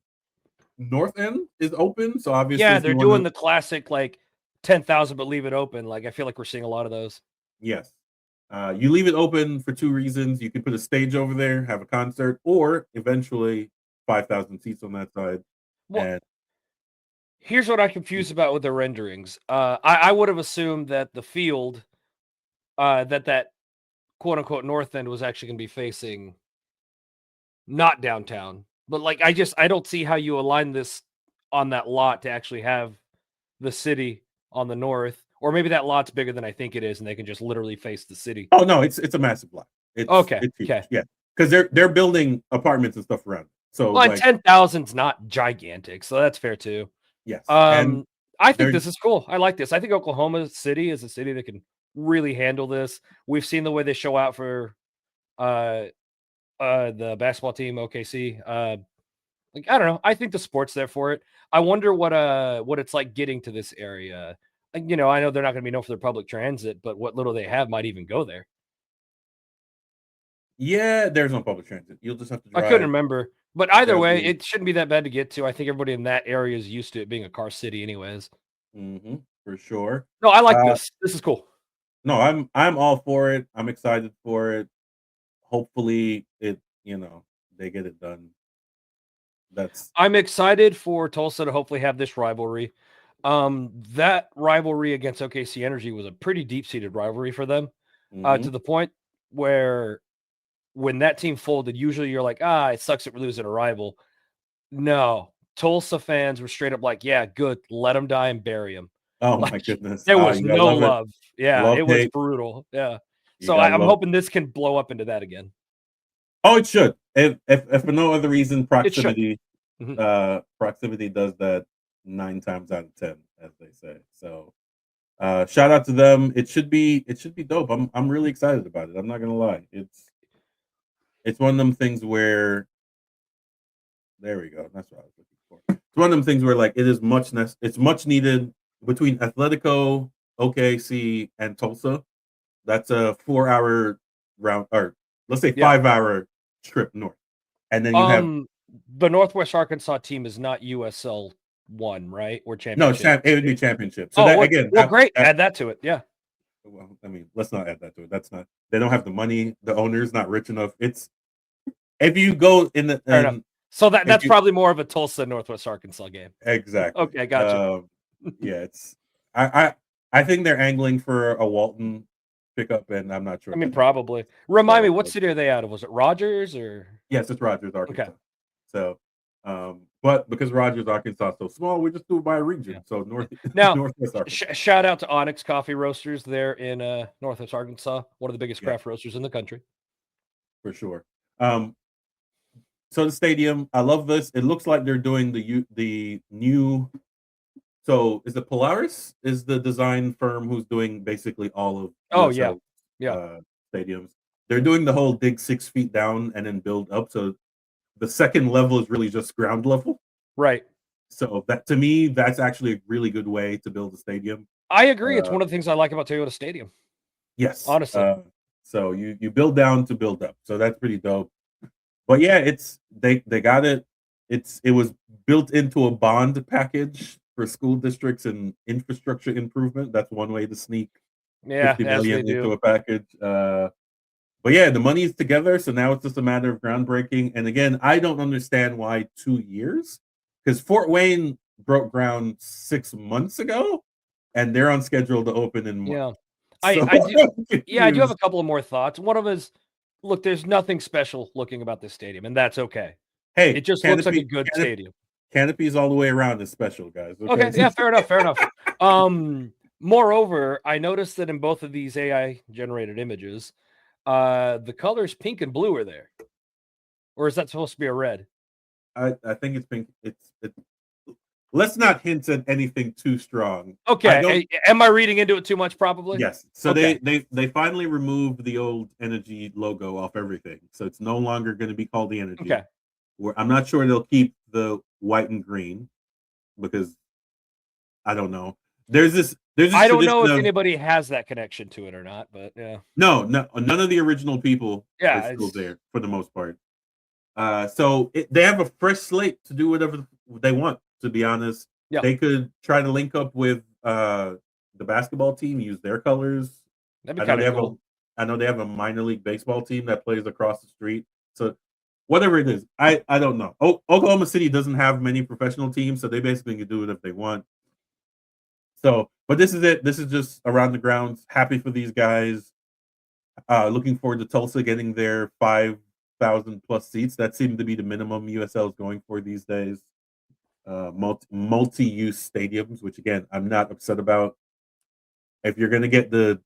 north end is open. So obviously, they're doing the classic like 10,000, but leave it open. Like I feel like we're seeing a lot of those. Yes. You leave it open for two reasons. You can put a stage over there, have a concert, or eventually 5,000 seats on that side. Well, here's what I'm confused about with the renderings. I would have assumed that the field, that quote unquote north end was actually going to be facing not downtown. But like I don't see how you align this on that lot to actually have the city on the north. Or maybe that lot's bigger than I think it is, and they can just literally face the city. Oh no, it's a massive lot. It's huge. Yeah, because they're building apartments and stuff around. So like 10,000's not gigantic, so that's fair too. Yes. And I think this is cool. I like this. I think Oklahoma City is a city that can really handle this. We've seen the way they show out for the basketball team, OKC. Like I don't know. I think the sport's there for it. I wonder what it's like getting to this area. I know they're not going to be known for their public transit, but what little they have might even go there. Yeah, there's no public transit. You'll just have to drive. I couldn't remember. But either way, it shouldn't be that bad to get to. I think everybody in that area is used to it being a car city anyways. For sure. No, I like this. This is cool. No, I'm all for it. I'm excited for it. Hopefully they get it done. I'm excited for Tulsa to hopefully have this rivalry. That rivalry against OKC Energy was a pretty deep-seated rivalry for them, to the point where when that team folded, usually you're like, it sucks that we're losing a rival. No, Tulsa fans were straight up like, yeah, good, let them die and bury them. Oh my goodness, there was no love. Yeah, it was brutal. Yeah, so I'm hoping this can blow up into that again. Oh, it should. If for no other reason, proximity. Proximity does that 9 times out of 10, as they say. So, shout out to them. It should be dope. I'm really excited about it. I'm not gonna lie. It's one of them things where. There we go. That's what I was looking for. It's one of them things where like it's much needed between Atletico, OKC, and Tulsa. That's a 4-hour round, or let's say 5-hour trip north, and then you have the Northwest Arkansas team is not USL 1, right? Or championship? No, it would be championship. So great. Add that to it. Yeah. Well, I mean, let's not add that to it. That's not. They don't have the money. The owner's not rich enough. It's if you go in the. Fair enough. So that's probably more of a Tulsa Northwest Arkansas game. Exactly. Okay, gotcha. Yeah, it's. I think they're angling for a Walton pickup, and I'm not sure. I mean, probably. Remind me, what city are they out of? Was it Rogers or? Yes, it's Rogers, Arkansas. Okay. So, but because Rogers, Arkansas is so small, we just do it by region. Yeah. So Northwest Arkansas. Shout out to Onyx Coffee Roasters there in Northwest Arkansas, one of the biggest craft roasters in the country. For sure. So the stadium, I love this. It looks like they're doing the new. So is it Polaris? Is the design firm who's doing basically all of stadiums? They're doing the whole dig 6 feet down and then build up. So the second level is really just ground level. Right. So that to me, that's actually a really good way to build a stadium. I agree. It's one of the things I like about Toyota Stadium. Yes. Honestly. So you build down to build up. So that's pretty dope. But yeah, they got it. It was built into a bond package for school districts and infrastructure improvement. That's one way to sneak 50 million into a package. But yeah, the money is together, so now it's just a matter of groundbreaking. And again, I don't understand why 2 years, because Fort Wayne broke ground 6 months ago, and they're on schedule to open in March. Yeah, I do have a couple of more thoughts. One of them is, look, there's nothing special looking about this stadium, and that's okay. Hey, it just looks like a good stadium. Canopies all the way around is special, guys. Okay, yeah, fair enough. Moreover, I noticed that in both of these AI generated images, the colors pink and blue are there, or is that supposed to be a red? I think it's pink. It's let's not hint at anything too strong. Okay, am I reading into it too much? Probably. Yes. So they finally removed the old Energy logo off everything, so it's no longer going to be called the Energy. Okay. I'm not sure they'll keep the white and green because I don't know. There's this I don't know if anybody has that connection to it or not, but yeah. No, none of the original people are still there for the most part. So they have a fresh slate to do whatever they want, to be honest. Yeah. They could try to link up with the basketball team, use their colors. That'd be kind of cool. I know they have a minor league baseball team that plays across the street. So whatever it is, I don't know. Oklahoma City doesn't have many professional teams, so they basically can do it if they want. So, but this is it. This is just around the grounds. Happy for these guys. Looking forward to Tulsa getting their 5,000 plus seats. That seemed to be the minimum USL is going for these days. Multi-use stadiums, which again, I'm not upset about. If you're going to get the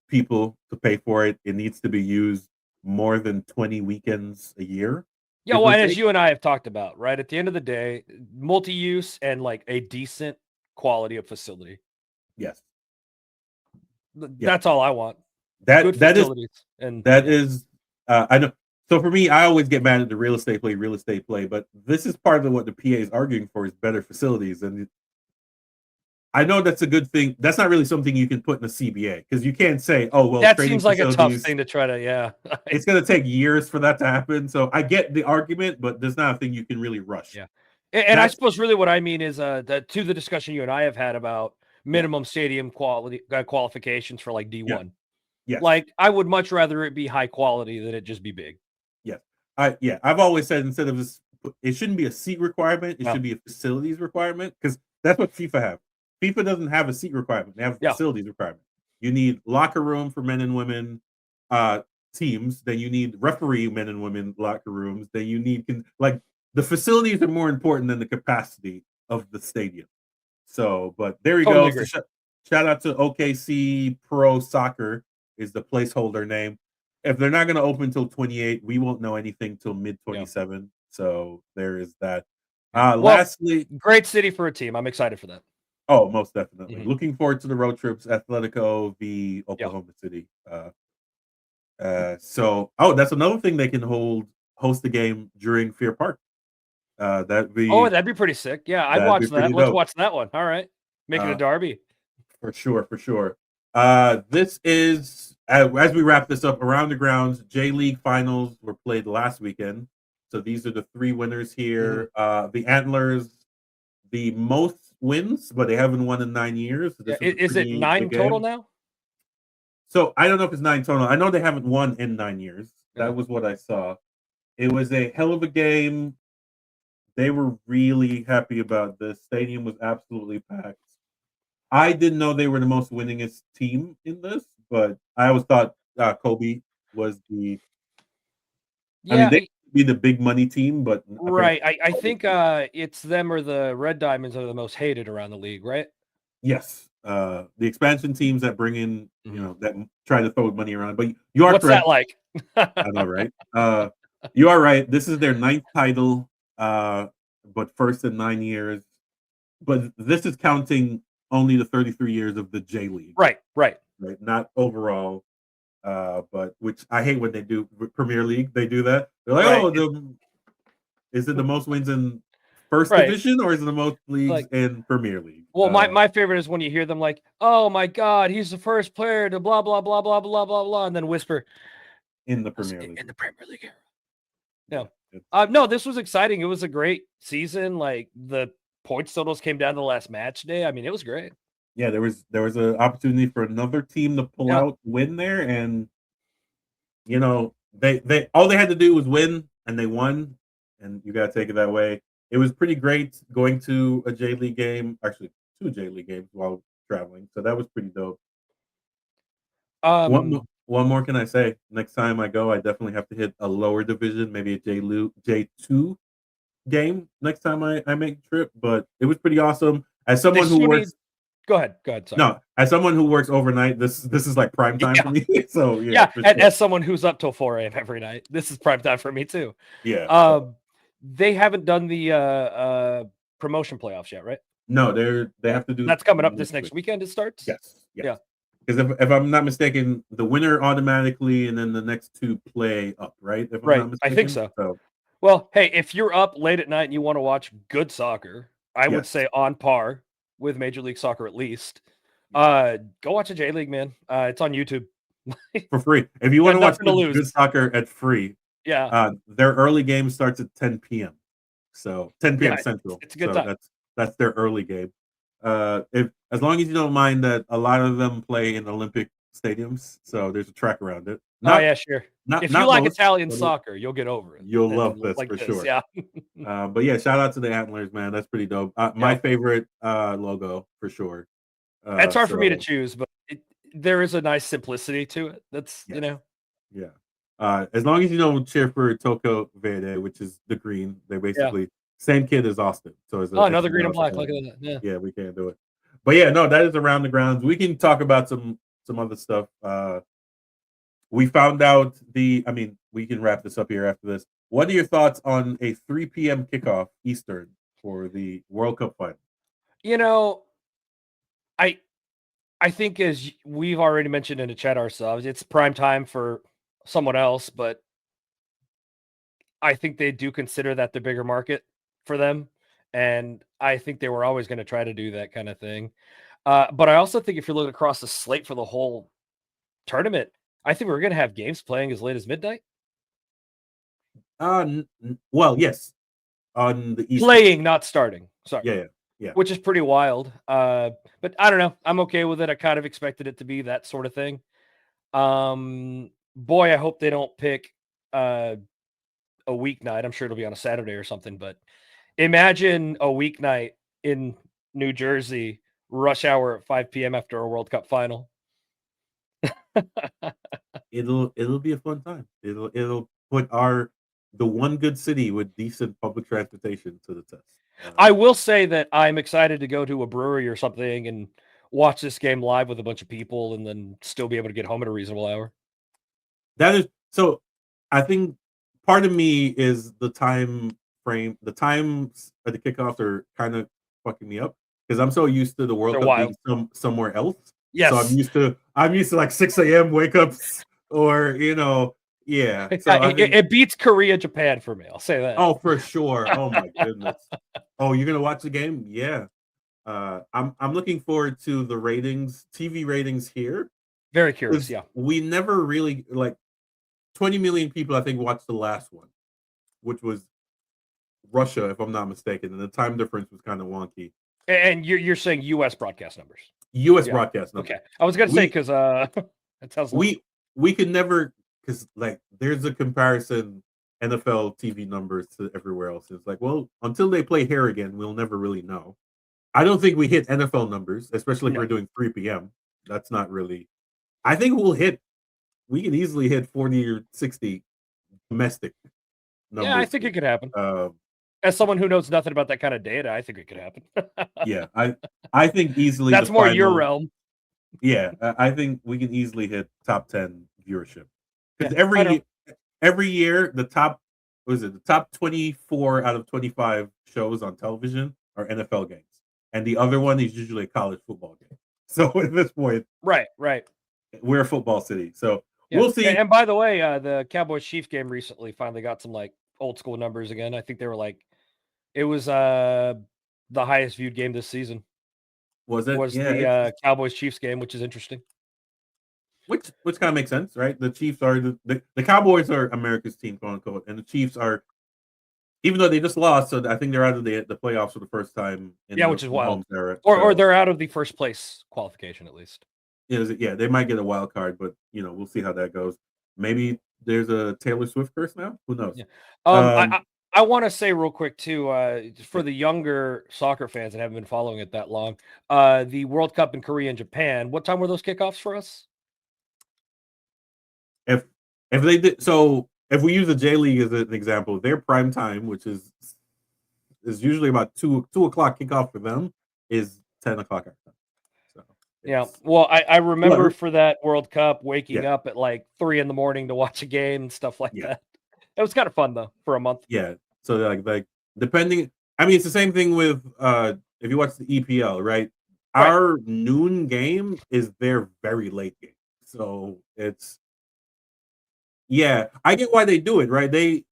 people to pay for it, it needs to be used more than 20 weekends a year. Yeah, well, and as you and I have talked about, right? At the end of the day, multi-use and like a decent quality of facility. Yes. That's all I want. That is I know. So for me, I always get mad at the real estate play, but this is part of what the PA is arguing for is better facilities. And I know that's a good thing. That's not really something you can put in a CBA because you can't say, "Oh, well." That seems like a tough thing to try to. Yeah, it's going to take years for that to happen. So I get the argument, but there's not a thing you can really rush. Yeah, and I suppose really what I mean is that to the discussion you and I have had about minimum stadium quality qualifications for like D1. Yes. Like I would much rather it be high quality than it just be big. Yes. I've always said instead of this, it shouldn't be a seat requirement. It should be a facilities requirement because that's what FIFA have. FIFA doesn't have a seat requirement. They have a facilities requirement. You need locker room for men and women teams. Then you need referee men and women locker rooms. Then you need like the facilities are more important than the capacity of the stadium. So, but there we go. So shout out to OKC Pro Soccer is the placeholder name. If they're not going to open until 28, we won't know anything till mid 27. Yeah. So there is that. Lastly, great city for a team. I'm excited for that. Oh, most definitely. Mm-hmm. Looking forward to the road trips. Atletico v Oklahoma City. So that's another thing they can host the game during Fair Park. That'd be pretty sick. Yeah, I'd watch that. Let's watch that one. All right, make it a derby for sure. This is as we wrap this up around the grounds. J League finals were played last weekend, so these are the three winners here. Mm-hmm. The Antlers, the most wins, but they haven't won in 9 years. So is it 9 total now? So I don't know if it's 9 total. I know they haven't won in 9 years. That was what I saw. It was a hell of a game. They were really happy about this. Stadium was absolutely packed. I didn't know they were the most winningest team in this, but I always thought Kobe was the. Yeah, I mean, they be the big money team, but right. I think it's them or the Red Diamonds are the most hated around the league, right? Yes, the expansion teams that bring in, that try to throw money around. But you are What's correct. That like? I know, right? You are right. This is their 9th title, but first in 9 years. But this is counting only the 33 years of the J League. Right. Not overall. But which I hate when they do with Premier League. They do that. They're like, is it the most wins in first division or is it the most leagues in Premier League? Well, my favorite is when you hear them like, "Oh my God, he's the first player to blah blah blah blah blah blah blah," and then whisper, "In the Premier League." In the Premier League era. No, no, this was exciting. It was a great season. Like the points totals came down to the last match day. I mean, it was great. Yeah, there was an opportunity for another team to pull out win there, and they all they had to do was win, and they won, and you got to take it that way. It was pretty great going to a J League game, actually 2 J League games while traveling, so that was pretty dope. One more can I say? Next time I go, I definitely have to hit a lower division, maybe a J2 game next time I make the trip. But it was pretty awesome. As someone who works. Go ahead. Sorry. No, as someone who works overnight, this is like prime time for me. So as someone who's up till 4 a.m. every night, this is prime time for me too. Yeah. They haven't done the promotion playoffs yet, right? No, they have to do. That's coming up this next weekend. It starts. Yes. Yeah. Because if I'm not mistaken, the winner automatically, and then the next 2 play up, right? If I'm not mistaken. I think so. Well, hey, if you're up late at night and you want to watch good soccer, I would say on par with Major League Soccer at least. Go watch a J League, man. It's on YouTube for free. If you want to watch good soccer at free, their early game starts at 10 p.m. So 10 p.m. Central. It's a good time. That's their early game. As long as you don't mind that a lot of them play in Olympic stadiums, so there's a track around it. Sure. If you like Italian soccer, you'll get over it. You'll love this for sure. Yeah. But shout out to the Antlers, man. That's pretty dope. My favorite logo for sure. It's hard for me to choose, but there is a nice simplicity to it. That's Yeah. As long as you don't cheer for Toko Verde, which is the green, they're basically same kid as Austin. So it's another green and black. Look at that. Yeah, we can't do it. But that is around the grounds. We can talk about some other stuff. We found out we can wrap this up here after this. What are your thoughts on a 3 p.m. kickoff Eastern for the World Cup final? I think as we've already mentioned in the chat ourselves, it's prime time for someone else, but I think they do consider that the bigger market for them. And I think they were always going to try to do that kind of thing. But I also think if you're looking across the slate for the whole tournament, I think we're going to have games playing as late as midnight. Well, yes, on the East playing, not starting. Sorry. Yeah. Which is pretty wild. But I don't know. I'm okay with it. I kind of expected it to be that sort of thing. Boy, I hope they don't pick a weeknight. I'm sure it'll be on a Saturday or something. But imagine a weeknight in New Jersey, rush hour at 5 p.m. after a World Cup final. It'll be a fun time. It'll put the one good city with decent public transportation to the test. I will say that I'm excited to go to a brewery or something and watch this game live with a bunch of people and then still be able to get home at a reasonable hour. That is so. I think part of me is the time frame. The times of the kickoffs are kind of fucking me up because I'm so used to the World Cup being somewhere else. Yes. So I'm used to like 6 a.m. wake ups or yeah. So it beats Korea, Japan for me. I'll say that. Oh, for sure. Oh my goodness. Oh, you're gonna watch the game? Yeah. I'm looking forward to the ratings, TV ratings here. Very curious. Yeah. We never really 20 million people, I think, watched the last one, which was Russia, if I'm not mistaken, and the time difference was kind of wonky. And you're saying U.S. broadcast numbers? U.S. broadcast numbers. Okay, I was gonna say because that sounds we could never because there's a comparison NFL TV numbers to everywhere else. It's like, well, until they play here again, we'll never really know. I don't think we hit NFL numbers, especially if we're doing 3 p.m. That's not really. I think we can easily hit 40 or 60 domestic numbers. Yeah, I think it could happen. As someone who knows nothing about that kind of data, I think it could happen. Yeah, I think easily. That's more your realm. Yeah, I think we can easily hit top 10 viewership because every year the top 24 out of 25 shows on television are NFL games, and the other one is usually a college football game. So at this point, right, we're a football city, so we'll see. And by the way, the Cowboys-Chiefs game recently finally got some old school numbers again. I think they were it was the highest viewed game this season. Was it? The Cowboys-Chiefs game, which is interesting. Which kind of makes sense, right? The Chiefs are the Cowboys are America's team, quote unquote, and the Chiefs are, even though they just lost, so I think they're out of the playoffs for the first time. Which is wild. Or they're out of the first place qualification at least. Yeah, they might get a wild card, but we'll see how that goes. Maybe there's a Taylor Swift curse now. Who knows? Yeah. I want to say real quick too, for the younger soccer fans that haven't been following it that long, the World Cup in Korea and Japan. What time were those kickoffs for us? If they did, so if we use the J League as an example, their prime time, which is usually about 2 o'clock kickoff for them, is 10 o'clock our time. So yeah, well, I remember for that World Cup waking up at 3 a.m. to watch a game and stuff like that. It was kind of fun though for a month. Yeah, so like depending, I mean, it's the same thing with if you watch the EPL, right? Our noon game is their very late game, so it's. Yeah, I get why they do it, right? They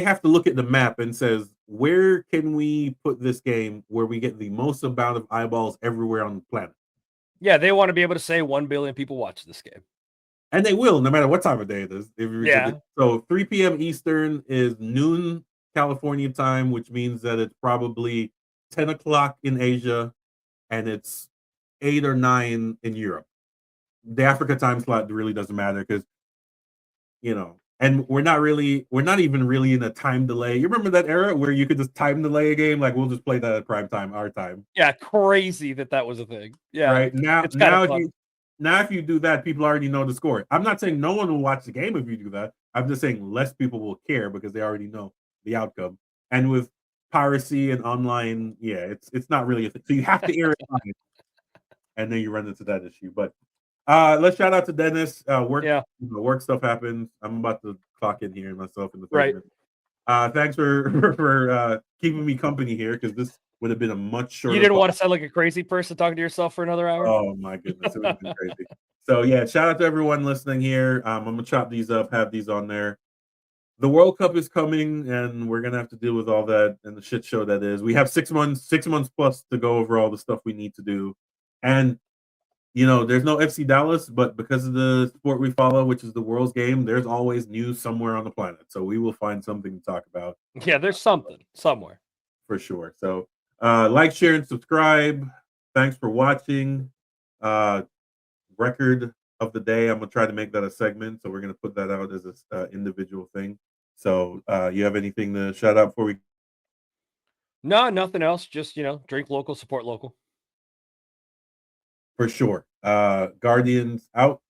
have to look at the map and says, where can we put this game where we get the most amount of eyeballs everywhere on the planet? Yeah, they want to be able to say 1 billion people watch this game. And they will, no matter what time of day it is. So 3 p.m. Eastern is noon California time, which means that it's probably 10 o'clock in Asia and it's 8 or 9 in Europe. The Africa time slot really doesn't matter because and we're not even really in a time delay. You remember that era where you could just time delay a game? Like, we'll just play that at prime time, our time. Yeah, crazy that was a thing. Yeah. Right. Now if you do that, people already know the score. I'm not saying no one will watch the game if you do that. I'm just saying less people will care because they already know the outcome. And with piracy and online, it's not really a thing. So you have to air it live, and then you run into that issue. But let's shout out to Dennis. Work stuff happens. I'm about to clock in here myself in the third minute. Thanks for keeping me company here because this would have been a much shorter. You didn't want to sound like a crazy person talking to yourself for another hour? Oh my goodness, it would have been crazy. So shout out to everyone listening here. I'm gonna chop these up, have these on there. The World Cup is coming, and we're gonna have to deal with all that and the shit show that is. We have 6 months plus to go over all the stuff we need to do. And there's no FC Dallas, but because of the sport we follow, which is the World's Game, there's always news somewhere on the planet. So we will find something to talk about. Yeah, there's something somewhere. For sure. So like, share, and subscribe. Thanks for watching. Record of the day. I'm going to try to make that a segment. So we're going to put that out as an individual thing. So you have anything to shout out before we? No, nothing else. Just, drink local, support local. For sure. Guardians out.